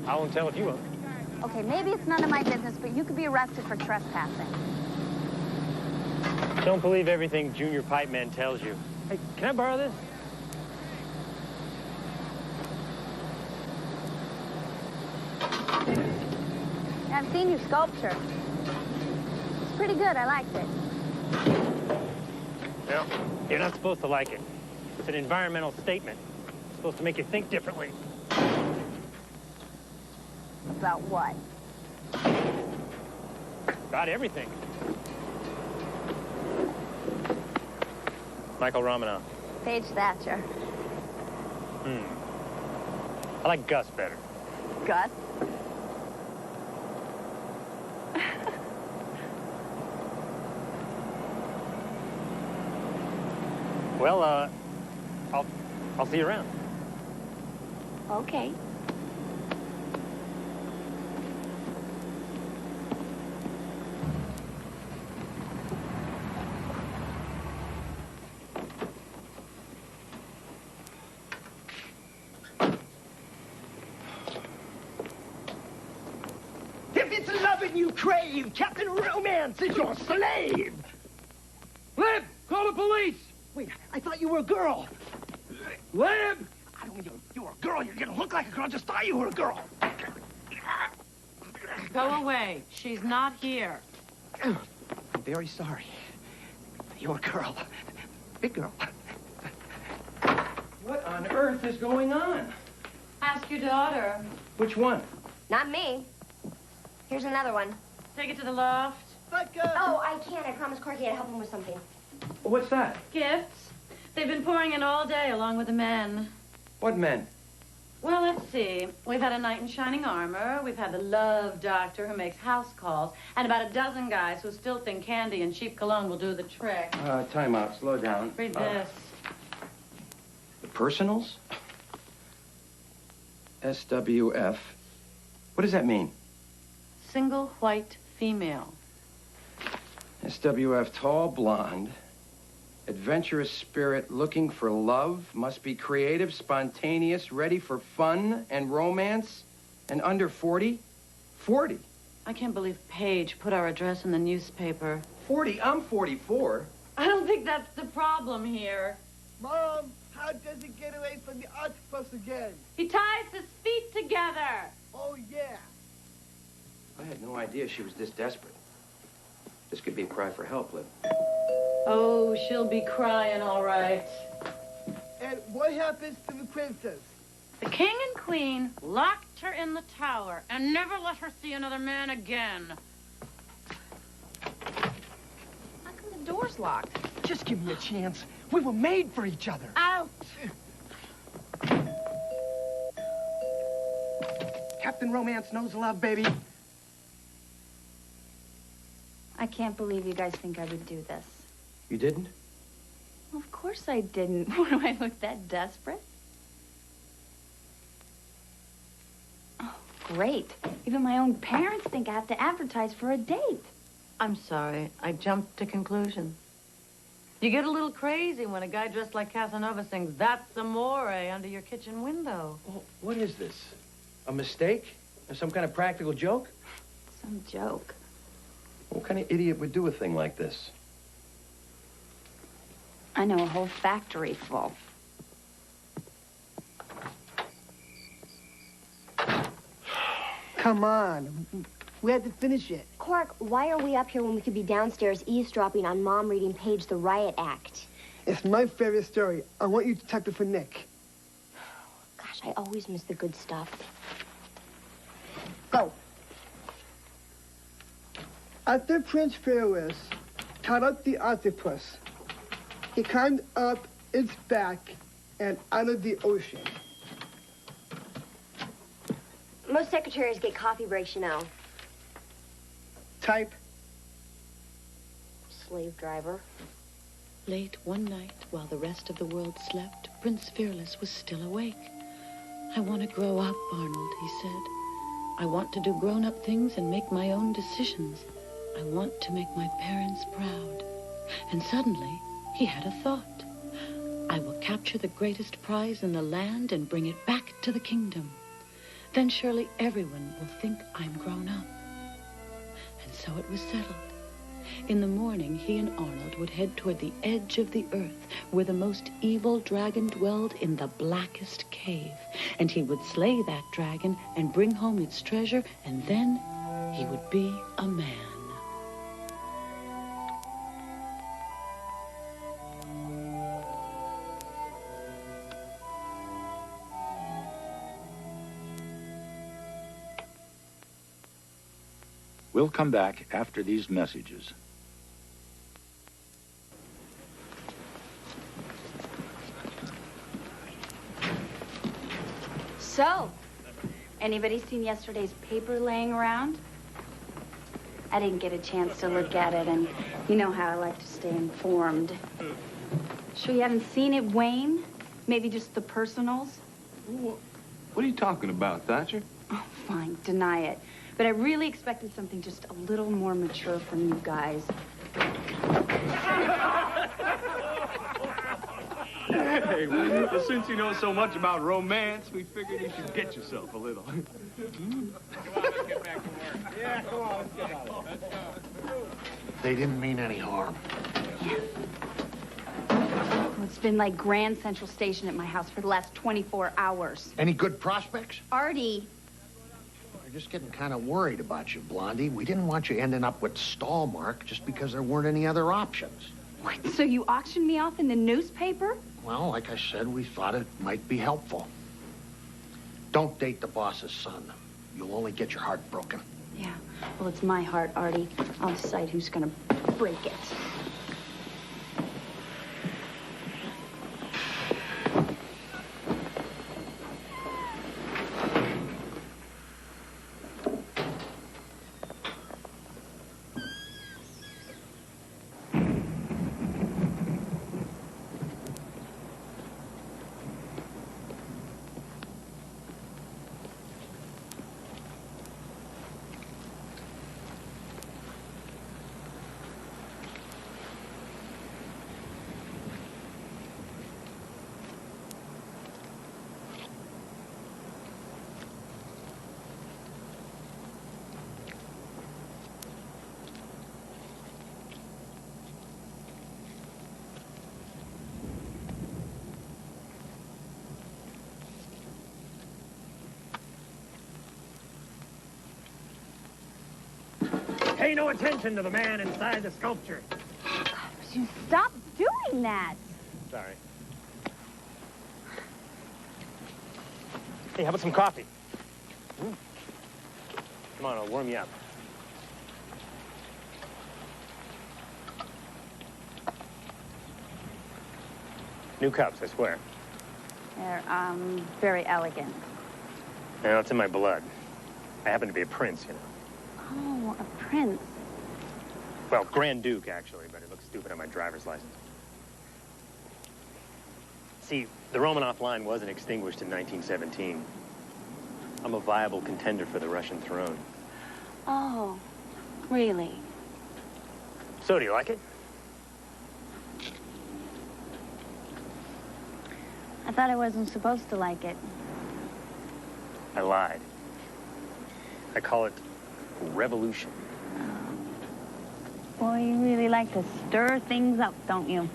Speaker 17: I won't tell if you won't.
Speaker 22: okay, maybe it's none of my business, but you could be arrested for trespassing.
Speaker 17: Don't believe everything Junior Pipe Man tells you. Hey, can I borrow this?
Speaker 22: I've seen your sculpture. It's pretty good. I liked it.
Speaker 17: No, you're not supposed to like it. It's an environmental statement. It's supposed to make you think differently.
Speaker 22: About what?
Speaker 17: About everything. Michael Romanoff.
Speaker 22: Paige Thatcher.
Speaker 17: I like Gus better.
Speaker 22: Gus?
Speaker 17: Well, I'll see you around.
Speaker 22: Okay.
Speaker 3: everything you crave. Captain Romance is your slave.
Speaker 17: Lib, call the police.
Speaker 3: Wait, I thought you were a girl.
Speaker 17: Lib!
Speaker 3: I don't mean you were a girl. You're gonna look like a girl. I just thought you were a girl.
Speaker 15: Go away. She's not here.
Speaker 3: I'm very sorry. You're a girl. Big girl.
Speaker 17: What on earth is going on?
Speaker 15: Ask your daughter.
Speaker 17: Which one?
Speaker 22: Not me. Here's another one.
Speaker 15: Take it to the loft.
Speaker 22: Oh, I can't. I promised Corky I'd help him with something.
Speaker 17: What's that?
Speaker 15: Gifts. They've been pouring in all day along with the men.
Speaker 17: What men?
Speaker 15: Well, let's see. We've had a knight in shining armor. We've had the love doctor who makes house calls. And about a dozen guys who still think candy and cheap cologne will do the trick.
Speaker 17: Time out. Slow down.
Speaker 15: Read this.
Speaker 17: The personals? SWF. What does that mean?
Speaker 15: Single white female.
Speaker 17: SWF, tall, blonde, adventurous spirit, looking for love, must be creative, spontaneous, ready for fun and romance, and under 40? 40?
Speaker 15: I can't believe Paige put our address in the newspaper.
Speaker 17: 40? I'm 44.
Speaker 15: I don't think that's the problem here.
Speaker 5: Mom, how does he get away from the octopus again?
Speaker 15: He ties his feet together.
Speaker 5: Oh, yeah.
Speaker 17: I had no idea she was this desperate. This could be a cry for help, Lib.
Speaker 15: Oh, she'll be crying, all right.
Speaker 5: And what happens to the princess?
Speaker 15: The king and queen locked her in the tower and never let her see another man again.
Speaker 22: How come the door's locked?
Speaker 3: Just give me a chance. We were made for each other.
Speaker 22: Out!
Speaker 3: Captain Romance knows love, baby.
Speaker 22: I can't believe you guys think I would do this.
Speaker 17: You didn't?
Speaker 22: Well, of course I didn't. What, do I look that desperate? Oh, great. Even my own parents think I have to advertise for a date.
Speaker 14: I'm sorry. I jumped to conclusions. You get a little crazy when a guy dressed like Casanova sings That's Amore under your kitchen window.
Speaker 17: Well, what is this? A mistake? Or some kind of practical joke?
Speaker 22: Some joke.
Speaker 17: What kind of idiot would do a thing like this?
Speaker 22: I know a whole factory full.
Speaker 5: Come on. We had to finish it.
Speaker 22: Cork, why are we up here when we could be downstairs eavesdropping on Mom reading Paige the Riot Act?
Speaker 5: It's my favorite story. I want you to type it for Nick.
Speaker 22: Gosh, I always miss the good stuff. Go.
Speaker 5: After Prince Fearless caught up the octopus, he climbed up its back and out of the ocean.
Speaker 22: Most secretaries get coffee breaks, you know.
Speaker 5: Type.
Speaker 22: Slave driver.
Speaker 8: Late one night, while the rest of the world slept, Prince Fearless was still awake. I want to grow up, Arnold, he said. I want to do grown-up things and make my own decisions. I want to make my parents proud. And suddenly, he had a thought. I will capture the greatest prize in the land and bring it back to the kingdom. Then surely everyone will think I'm grown up. And so it was settled. In the morning, he and Arnold would head toward the edge of the earth, where the most evil dragon dwelled in the blackest cave. And he would slay that dragon and bring home its treasure, and then he would be a man.
Speaker 19: We'll come back after these messages.
Speaker 22: So, anybody seen yesterday's paper laying around? I didn't get a chance to look at it, and you know how I like to stay informed. Sure you haven't seen it, Wayne? Maybe just the personals?
Speaker 11: What are you talking about, Thatcher?
Speaker 22: Oh, fine, deny it. But I really expected something just a little more mature from you guys.
Speaker 23: Hey, well, since you know so much about romance, we figured you should get yourself a little.
Speaker 3: Come on, let's get back to work. Yeah, come on, let's get out of here. Let's go.
Speaker 12: They didn't mean any harm.
Speaker 22: Well, it's been like Grand Central Station at my house for the last 24 hours.
Speaker 12: Any good prospects?
Speaker 22: Artie.
Speaker 12: We're just getting kind of worried about you, Blondie. We didn't want you ending up with stall mark just because there weren't any other options.
Speaker 22: What, so you auctioned me off in the newspaper?
Speaker 12: Well, like I said, we thought it might be helpful. Don't date the boss's son. You'll only get your heart broken.
Speaker 22: Yeah, well, it's my heart, Artie. I'll decide who's gonna break it.
Speaker 23: Pay no attention to the man inside the sculpture.
Speaker 22: Would you stop doing that?
Speaker 23: Sorry. Hey, how about some coffee? Come on, I'll warm you up. New cups, I swear.
Speaker 22: They're, very elegant.
Speaker 23: Now, it's in my blood. I happen to be a prince, you know.
Speaker 22: Oh, a prince.
Speaker 23: Well, Grand Duke, actually, but it looks stupid on my driver's license. See, the Romanov line wasn't extinguished in 1917. I'm a viable contender for the Russian throne.
Speaker 22: Oh, really?
Speaker 23: So, do you like it?
Speaker 22: I thought I wasn't supposed to like it.
Speaker 23: I lied. I call it revolution.
Speaker 22: Boy, you really like to stir things up, don't you?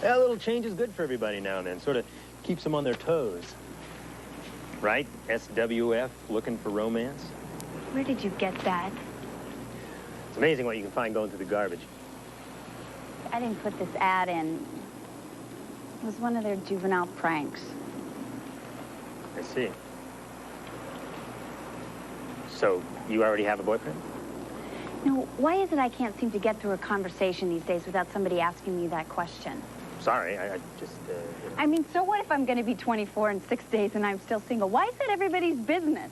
Speaker 23: Yeah, a little change is good for everybody now and then. Sort of keeps them on their toes. Right? SWF, looking for romance.
Speaker 22: Where did you get that?
Speaker 23: It's amazing what you can find going through the garbage.
Speaker 22: I didn't put this ad in. It was one of their juvenile pranks.
Speaker 23: I see. So, you already have a boyfriend?
Speaker 22: No, why is it I can't seem to get through a conversation these days without somebody asking me that question?
Speaker 23: Sorry, I just,
Speaker 22: I mean, so what if I'm going to be 24 in 6 days and I'm still single? Why is that everybody's business?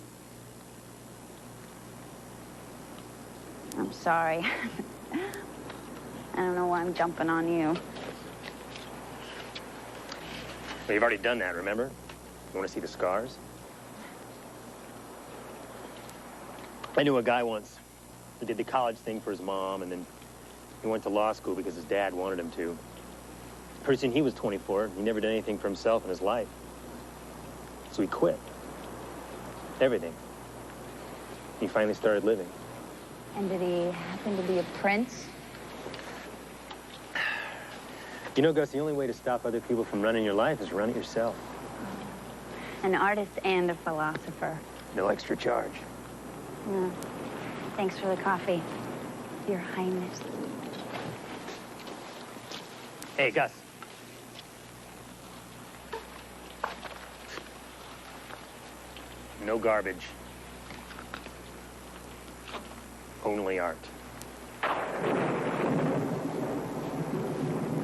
Speaker 22: I'm sorry. I don't know why I'm jumping on you.
Speaker 23: Well, you've already done that, remember? You want to see the scars? I knew a guy once. He did the college thing for his mom, and then he went to law school because his dad wanted him to. Pretty soon he was 24. He never did anything for himself in his life. So he quit. Everything. He finally started living.
Speaker 22: And did he happen to be a prince?
Speaker 23: You know, Gus, the only way to stop other people from running your life is run it yourself.
Speaker 22: An artist and a philosopher.
Speaker 23: No extra charge.
Speaker 22: Yeah. Thanks for the coffee, Your Highness.
Speaker 23: Hey, Gus. No garbage. Only art.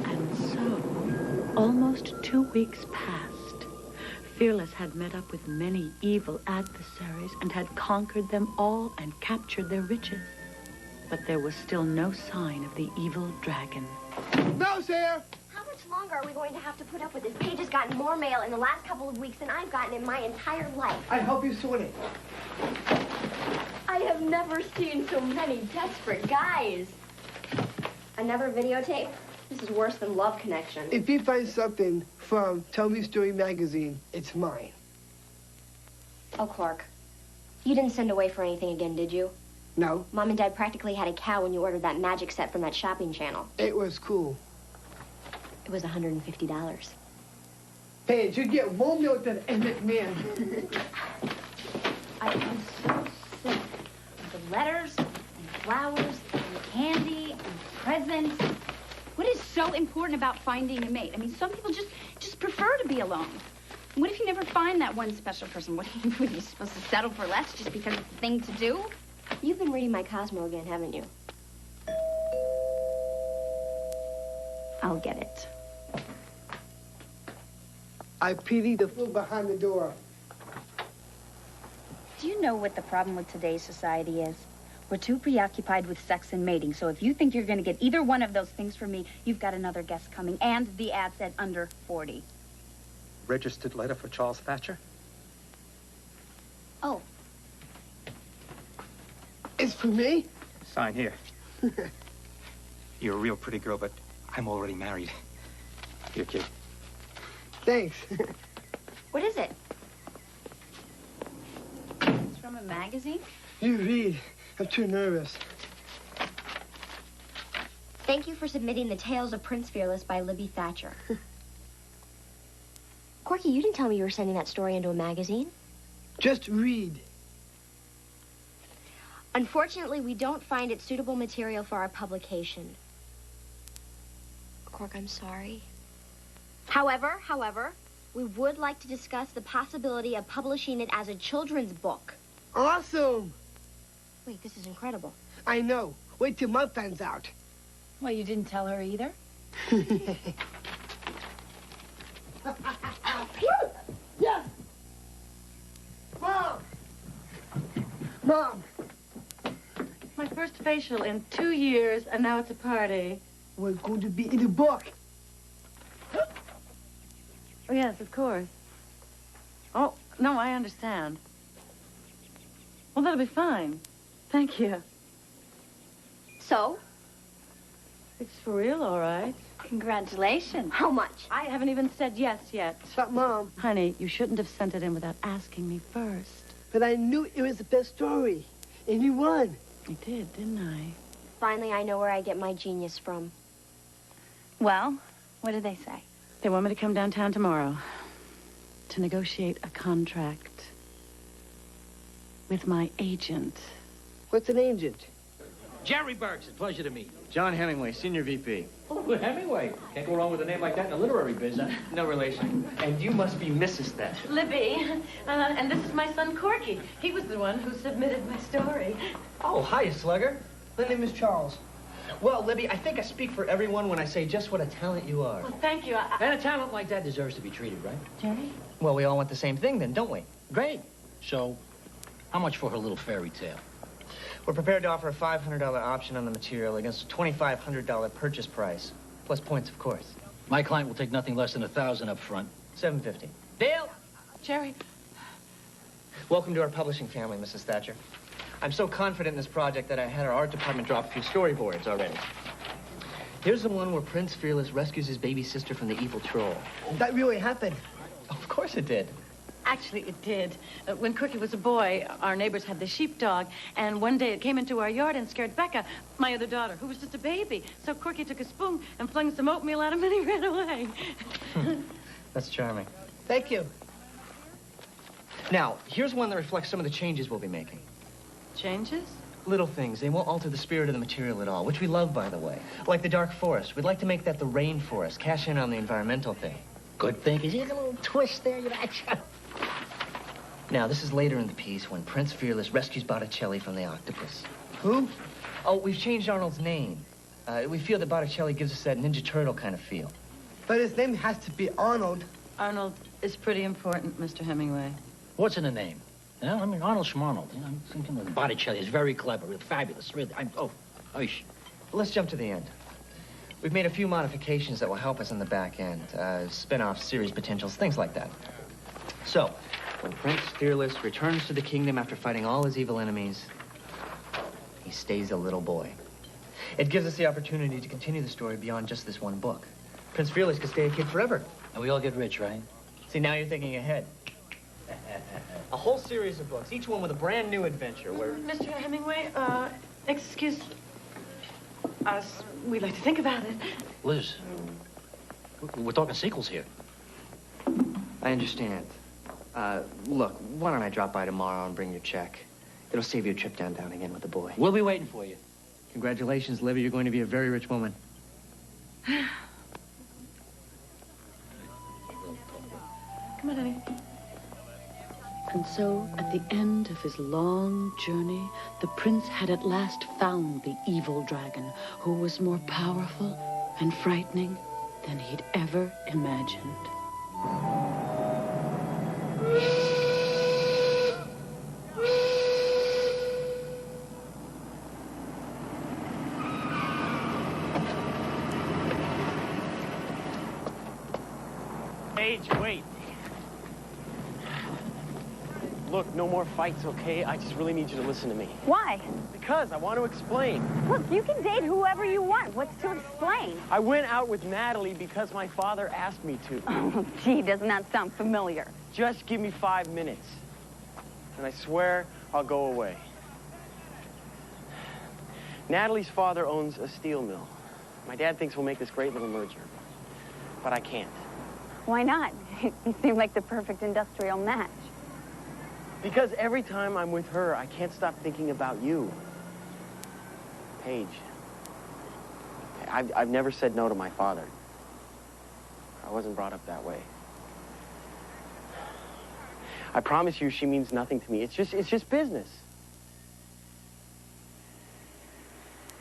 Speaker 8: And so, almost 2 weeks passed. Fearless had met up with many evil adversaries and had conquered them all and captured their riches. But there was still no sign of the evil dragon.
Speaker 5: Mel's here!
Speaker 2: How much longer are we going to have to put up with this? Paige has gotten more mail in the last couple of weeks than I've gotten in my entire life.
Speaker 5: I'll help you sort it.
Speaker 2: I have never seen so many desperate guys. Another videotape? This is worse than Love Connection.
Speaker 5: If you find something from Tell Me Story magazine, it's mine.
Speaker 2: Oh, Clark. You didn't send away for anything again, did you?
Speaker 5: No.
Speaker 2: Mom and Dad practically had a cow when you ordered that magic set from that shopping channel.
Speaker 5: It was cool.
Speaker 2: It was $150.
Speaker 5: Hey, you get more milk than Emmett Man.
Speaker 22: I am so sick of the letters and flowers and candy and presents. What is so important about finding a mate? I mean, some people just prefer to be alone. What if you never find that one special person? What are you supposed to settle for less just because it's the thing to do?
Speaker 2: You've been reading my Cosmo again, haven't you?
Speaker 22: I'll get it.
Speaker 5: I pity the fool behind the door.
Speaker 22: Do you know what the problem with today's society is? We're too preoccupied with sex and mating, so if you think you're going to get either one of those things from me, you've got another guest coming, and the ad said under 40.
Speaker 16: Registered letter for Charles Thatcher?
Speaker 22: Oh.
Speaker 5: It's for me?
Speaker 16: Sign here. You're a real pretty girl, but I'm already married. Here, kid.
Speaker 5: Thanks.
Speaker 22: What is it? It's from a magazine?
Speaker 5: You read. I'm too nervous.
Speaker 2: Thank you for submitting The Tales of Prince Fearless by Libby Thatcher. Corky, you didn't tell me you were sending that story into a magazine.
Speaker 5: Just read.
Speaker 2: Unfortunately, we don't find it suitable material for our publication. Cork, I'm sorry. However, we would like to discuss the possibility of publishing it as a children's book.
Speaker 5: Awesome!
Speaker 2: Wait, this is incredible.
Speaker 5: I know. Wait till Mom finds out.
Speaker 6: Well, you didn't tell her either?
Speaker 5: Yes! Mom! Mom!
Speaker 14: My first facial in 2 years, and now it's a party.
Speaker 5: We're going to be in the book.
Speaker 14: Oh, yes, of course. Oh, no, I understand. Well, that'll be fine. Thank you.
Speaker 2: So?
Speaker 14: It's for real, all right.
Speaker 22: Congratulations.
Speaker 2: How much?
Speaker 14: I haven't even said yes yet.
Speaker 5: But, Mom...
Speaker 14: Honey, you shouldn't have sent it in without asking me first.
Speaker 5: But I knew it was the best story. And you won.
Speaker 14: I did, didn't I?
Speaker 2: Finally, I know where I get my genius from.
Speaker 22: Well, what did they say?
Speaker 14: They want me to come downtown tomorrow to negotiate a contract with my agent.
Speaker 5: What's an agent?
Speaker 17: Jerry Burks, a pleasure to meet you.
Speaker 1: John Hemingway, Senior VP.
Speaker 17: Oh, Hemingway. Can't go wrong with a name like that in the literary biz, huh?
Speaker 1: No relation. And you must be Mrs. Thatcher.
Speaker 14: Libby, and this is my son, Corky. He was the one who submitted my story.
Speaker 1: Oh, hiya, Slugger.
Speaker 5: My name is Charles.
Speaker 1: Well, Libby, I think I speak for everyone when I say just what a talent you are.
Speaker 14: Well, thank you.
Speaker 17: And a talent like that deserves to be treated, right?
Speaker 14: Jerry?
Speaker 1: Well, we all want the same thing then, don't we?
Speaker 17: Great. So, how much for her little fairy tale?
Speaker 1: We're prepared to offer a $500 option on the material against a $2,500 purchase price. Plus points, of course.
Speaker 17: My client will take nothing less than $1,000 up front.
Speaker 1: $750.
Speaker 17: Deal?
Speaker 14: Jerry?
Speaker 1: Welcome to our publishing family, Mrs. Thatcher. I'm so confident in this project that I had our art department drop a few storyboards already. Here's the one where Prince Fearless rescues his baby sister from the evil troll.
Speaker 5: That really happened.
Speaker 1: Of course it did.
Speaker 14: Actually, it did. When Corky was a boy, our neighbors had the sheepdog, and one day it came into our yard and scared Becca, my other daughter, who was just a baby. So Corky took a spoon and flung some oatmeal at him, and he ran away.
Speaker 1: That's charming.
Speaker 5: Thank you.
Speaker 1: Now, here's one that reflects some of the changes we'll be making.
Speaker 14: Changes?
Speaker 1: Little things. They won't alter the spirit of the material at all, which we love, by the way. Like the dark forest. We'd like to make that the rainforest. Cash in on the environmental thing.
Speaker 17: Good thinking. See the little twist there?
Speaker 1: Now, this is later in the piece when Prince Fearless rescues Botticelli from the octopus.
Speaker 5: Who?
Speaker 1: Oh, we've changed Arnold's name. We feel that Botticelli gives us that Ninja Turtle kind of feel.
Speaker 5: But his name has to be Arnold.
Speaker 14: Arnold is pretty important, Mr. Hemingway.
Speaker 17: What's in the name? You know, I mean, Arnold Schmarnold. You know, I'm thinking of Botticelli is very clever, real fabulous. Really, oish.
Speaker 1: Let's jump to the end. We've made a few modifications that will help us on the back end. Spin-off, series potentials, things like that. So, when Prince Fearless returns to the kingdom after fighting all his evil enemies, he stays a little boy. It gives us the opportunity to continue the story beyond just this one book. Prince Fearless could stay a kid forever.
Speaker 4: And we all get rich, right?
Speaker 1: See, now you're thinking ahead. A whole series of books, each one with a brand new adventure where...
Speaker 14: Mr. Hemingway, excuse us. We'd like to think about it.
Speaker 4: Liz, we're talking sequels here.
Speaker 1: I understand. Look, why don't I drop by tomorrow and bring your check? It'll save you a trip downtown again with the boy.
Speaker 4: We'll be waiting for you.
Speaker 1: Congratulations, Libby. You're going to be a very rich woman.
Speaker 14: Come on, honey.
Speaker 8: And so, at the end of his long journey, the prince had at last found the evil dragon, who was more powerful and frightening than he'd ever imagined.
Speaker 17: Paige, wait. Look, no more fights, okay? I just really need you to listen to me.
Speaker 22: Why?
Speaker 17: Because I want to explain.
Speaker 22: Look, you can date whoever you want. What's to explain?
Speaker 17: I went out with Natalie because my father asked me to.
Speaker 22: Oh, gee, doesn't that sound familiar?
Speaker 17: Just give me 5 minutes, and I swear I'll go away. Natalie's father owns a steel mill. My dad thinks we'll make this great little merger, but I can't.
Speaker 22: Why not? You seem like the perfect industrial match.
Speaker 17: Because every time I'm with her, I can't stop thinking about you. Paige. I've never said no to my father. I wasn't brought up that way. I promise you she means nothing to me. It's just business.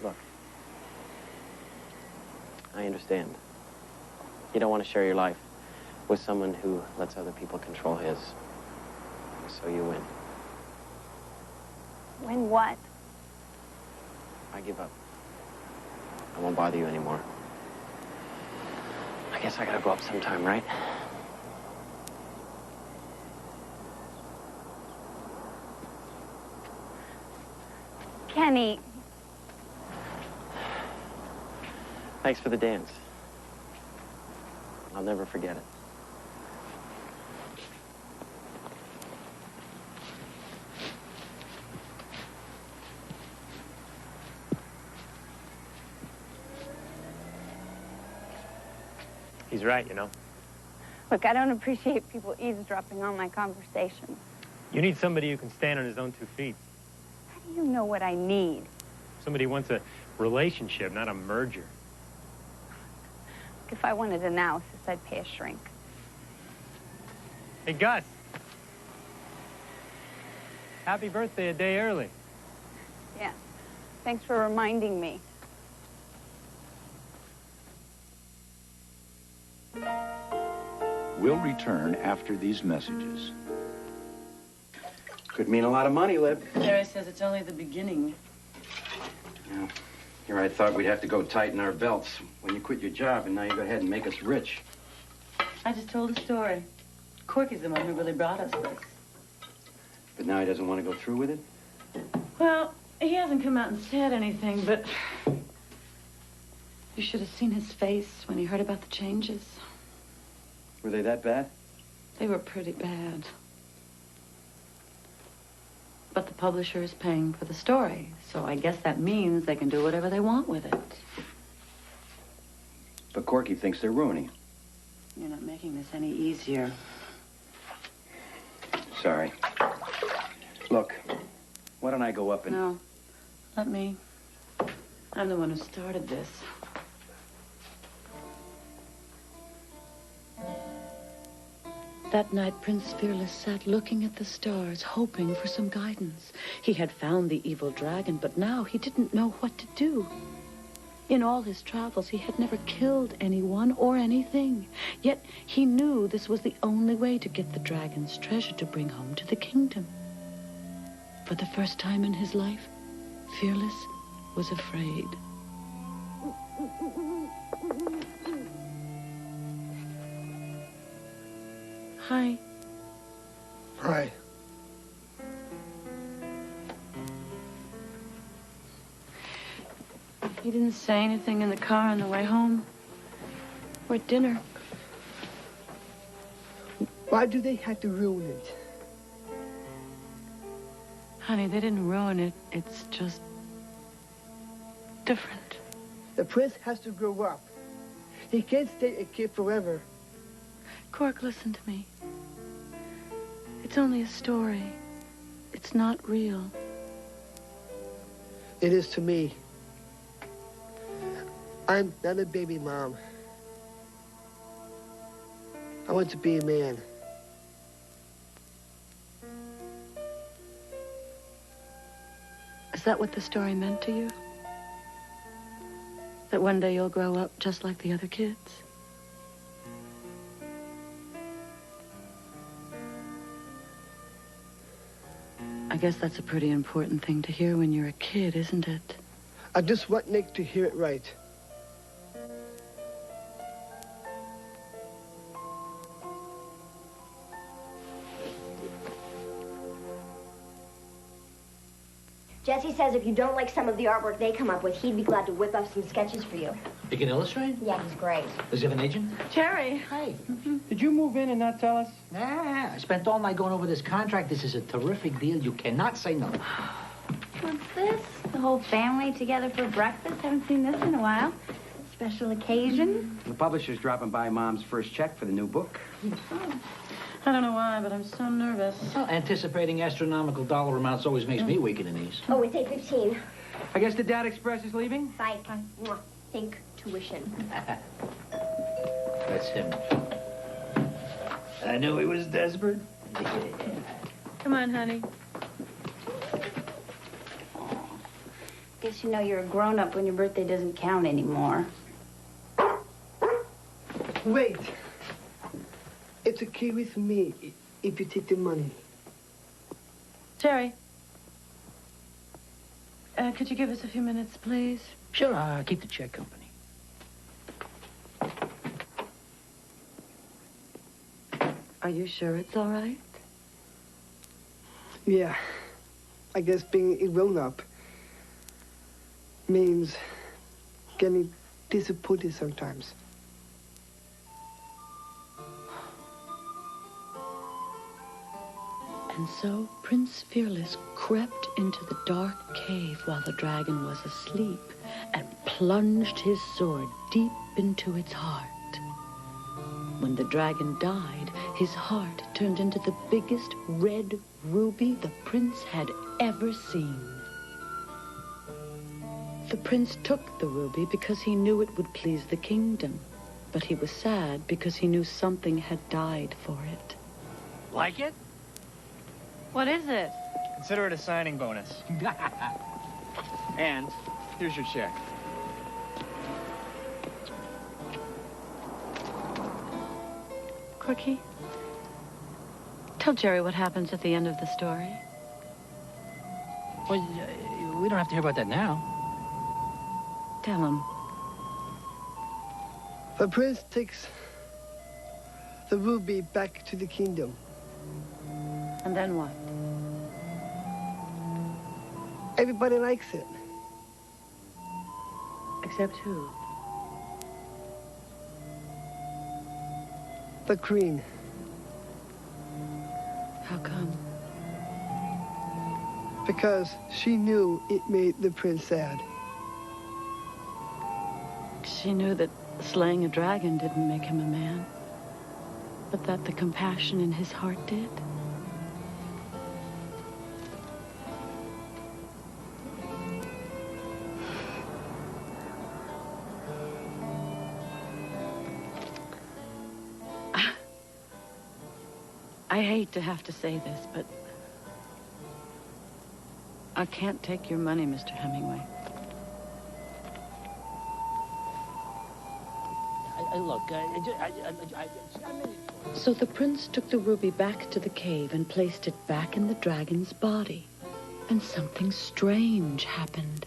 Speaker 17: Look. I understand. You don't want to share your life with someone who lets other people control his. So you win.
Speaker 22: Win what?
Speaker 17: I give up. I won't bother you anymore. I guess I gotta go up sometime, right?
Speaker 22: Kenny.
Speaker 17: Thanks for the dance. I'll never forget it.
Speaker 23: He's right, you know.
Speaker 22: Look, I don't appreciate people eavesdropping on my conversations.
Speaker 23: You need somebody who can stand on his own 2 feet.
Speaker 22: How do you know what I need?
Speaker 23: Somebody who wants a relationship, not a merger.
Speaker 22: If I wanted analysis, I'd pay a shrink.
Speaker 23: Hey, Gus. Happy birthday a day early.
Speaker 22: Yeah. Thanks for reminding me.
Speaker 19: We'll return after these messages.
Speaker 11: Could mean a lot of money, Lib.
Speaker 14: Harry says it's only the beginning.
Speaker 11: Yeah. Here I thought we'd have to go tighten our belts when you quit your job, and now you go ahead and make us rich.
Speaker 14: I just told a story. Corky's the one who really brought us this.
Speaker 11: But now he doesn't want to go through with it?
Speaker 14: Well, he hasn't come out and said anything, but you should have seen his face when he heard about the changes.
Speaker 11: Were they that bad?
Speaker 14: They were pretty bad. But the publisher is paying for the story, so I guess that means they can do whatever they want with it.
Speaker 11: But Corky thinks they're ruining it.
Speaker 14: You're not making this any easier.
Speaker 11: Sorry. Look, why don't I go up and...
Speaker 14: No, let me. I'm the one who started this.
Speaker 8: That night, Prince Fearless sat looking at the stars, hoping for some guidance. He had found the evil dragon, but now he didn't know what to do. In all his travels, he had never killed anyone or anything. Yet he knew this was the only way to get the dragon's treasure to bring home to the kingdom. For the first time in his life, Fearless was afraid. Hi.
Speaker 20: Hi.
Speaker 14: He didn't say anything in the car on the way home. Or at dinner.
Speaker 5: Why do they have to ruin it?
Speaker 14: Honey, they didn't ruin it. It's just different.
Speaker 5: The prince has to grow up. He can't stay a kid forever.
Speaker 14: Cork, listen to me. It's only a story. It's not real.
Speaker 5: It is to me. I'm not a baby mom. I want to be a man.
Speaker 14: Is that what the story meant to you? That one day you'll grow up just like the other kids? I guess that's a pretty important thing to hear when you're a kid, isn't it?
Speaker 5: I just want Nick to hear it right.
Speaker 2: Jesse says if you don't like some of the artwork they come up with, he'd be glad to whip up some sketches for you.
Speaker 4: You can illustrate?
Speaker 2: Yeah, he's great.
Speaker 4: Does he have an agent?
Speaker 14: Jerry.
Speaker 4: Hey.
Speaker 11: Did you move in and not tell us?
Speaker 4: Nah, I spent all night going over this contract. This is a terrific deal. You cannot say no.
Speaker 22: What's this? The whole family together for breakfast? Haven't seen this in a while. Special occasion?
Speaker 17: The publisher's dropping by Mom's first check for the new book.
Speaker 14: I don't know why, but I'm so nervous.
Speaker 4: Well, anticipating astronomical dollar amounts always makes me weak in the knees.
Speaker 2: Oh, it's 8:15.
Speaker 17: I guess the Dad Express is leaving?
Speaker 2: Bye. Mwah. Think tuition.
Speaker 4: That's him. I knew he was desperate.
Speaker 14: Come on, honey.
Speaker 22: Guess you know you're a grown-up when your birthday doesn't count anymore.
Speaker 5: Wait. It's okay with me if you take the money.
Speaker 14: Jerry. Could you give us a few minutes, please?
Speaker 4: Sure, I'll keep the check company.
Speaker 14: Are you sure it's all right?
Speaker 5: Yeah. I guess being a grown-up means getting disappointed sometimes.
Speaker 8: And so Prince Fearless crept into the dark cave while the dragon was asleep and plunged his sword deep into its heart. When the dragon died, his heart turned into the biggest red ruby the prince had ever seen. The prince took the ruby because he knew it would please the kingdom, but he was sad because he knew something had died for it.
Speaker 1: Like it?
Speaker 14: What is it?
Speaker 1: Consider it a signing bonus. And here's your check.
Speaker 14: Corky, tell Jerry what happens at the end of the story.
Speaker 4: Well, we don't have to hear about that now.
Speaker 14: Tell him.
Speaker 5: The prince takes the ruby back to the kingdom.
Speaker 14: And then what?
Speaker 5: Everybody likes it.
Speaker 14: Except who?
Speaker 5: The queen.
Speaker 14: How come?
Speaker 5: Because she knew it made the prince sad.
Speaker 14: She knew that slaying a dragon didn't make him a man, but that the compassion in his heart did. I hate to have to say this, but I can't take your money, Mr. Hemingway.
Speaker 8: So the prince took the ruby back to the cave and placed it back in the dragon's body. And something strange happened.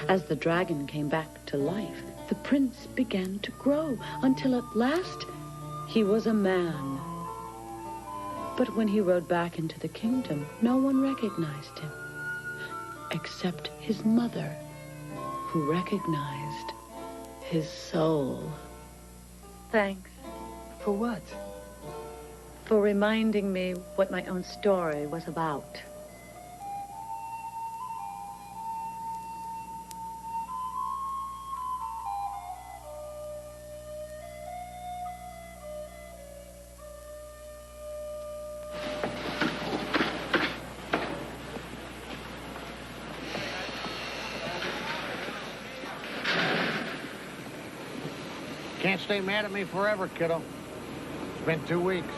Speaker 8: As the dragon came back to life, the prince began to grow until at last he was a man. But when he rode back into the kingdom, no one recognized him, except his mother. who recognized his soul.
Speaker 14: Thanks.
Speaker 1: For what?
Speaker 14: For reminding me what my own story was about.
Speaker 12: Can't stay mad at me forever, kiddo. It's been 2 weeks.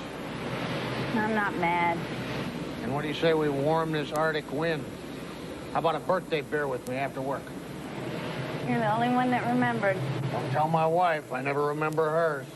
Speaker 22: I'm not mad.
Speaker 12: And what do you say we warm this Arctic wind? How about a birthday beer with me after work?
Speaker 22: You're the only one that remembered.
Speaker 12: Don't tell my wife. I never remember hers.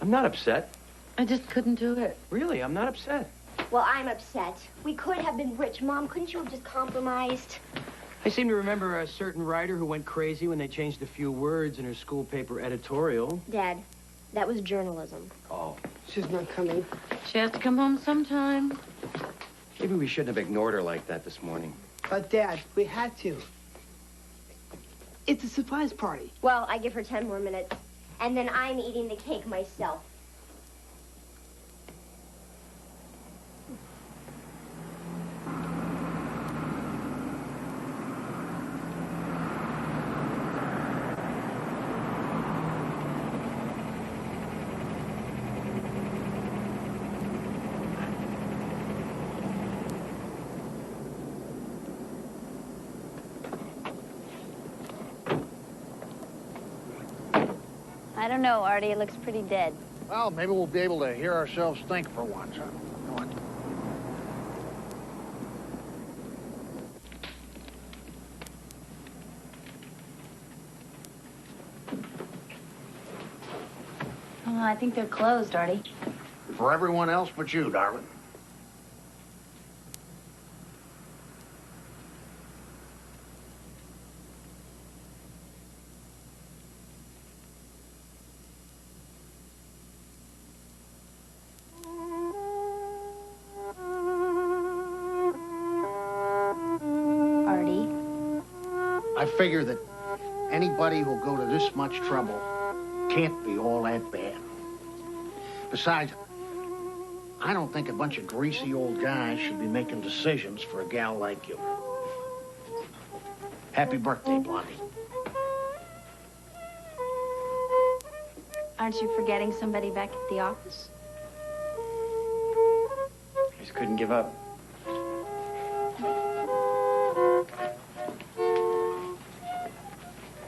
Speaker 17: I'm not upset.
Speaker 14: I just couldn't do it.
Speaker 17: Really, I'm not upset.
Speaker 2: Well, I'm upset. We could have been rich. Mom, couldn't you have just compromised?
Speaker 17: I seem to remember a certain writer who went crazy when they changed a few words in her school paper editorial.
Speaker 2: Dad, that was journalism.
Speaker 17: Oh.
Speaker 5: She's not coming.
Speaker 14: She has to come home sometime.
Speaker 17: Maybe we shouldn't have ignored her like that this morning.
Speaker 5: But, Dad, we had to. It's a surprise party.
Speaker 2: Well, I give her 10 more minutes, and then I'm eating the cake myself.
Speaker 22: I don't know, Artie. It looks pretty dead.
Speaker 12: Well, maybe we'll be able to hear ourselves think for once, huh? Come on.
Speaker 22: Oh, I think they're closed, Artie.
Speaker 12: For everyone else but you, darling. I figure that anybody who'll go to this much trouble can't be all that bad. Besides, I don't think a bunch of greasy old guys should be making decisions for a gal like you. Happy birthday, Blondie.
Speaker 22: Aren't you forgetting somebody back at the office?
Speaker 17: I just couldn't give up.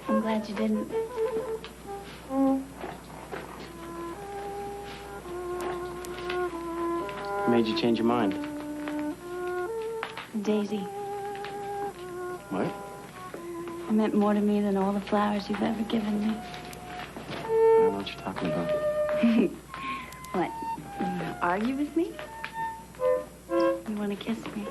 Speaker 22: I'm glad you didn't.
Speaker 17: What made you change your mind?
Speaker 22: Daisy.
Speaker 17: What?
Speaker 22: It meant more to me than all the flowers you've ever given me.
Speaker 17: I don't know what you're talking about.
Speaker 22: What? You want to argue with me? You want to kiss me?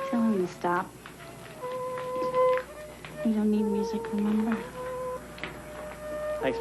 Speaker 22: Tell him to stop. We don't need music, remember?
Speaker 17: Thanks.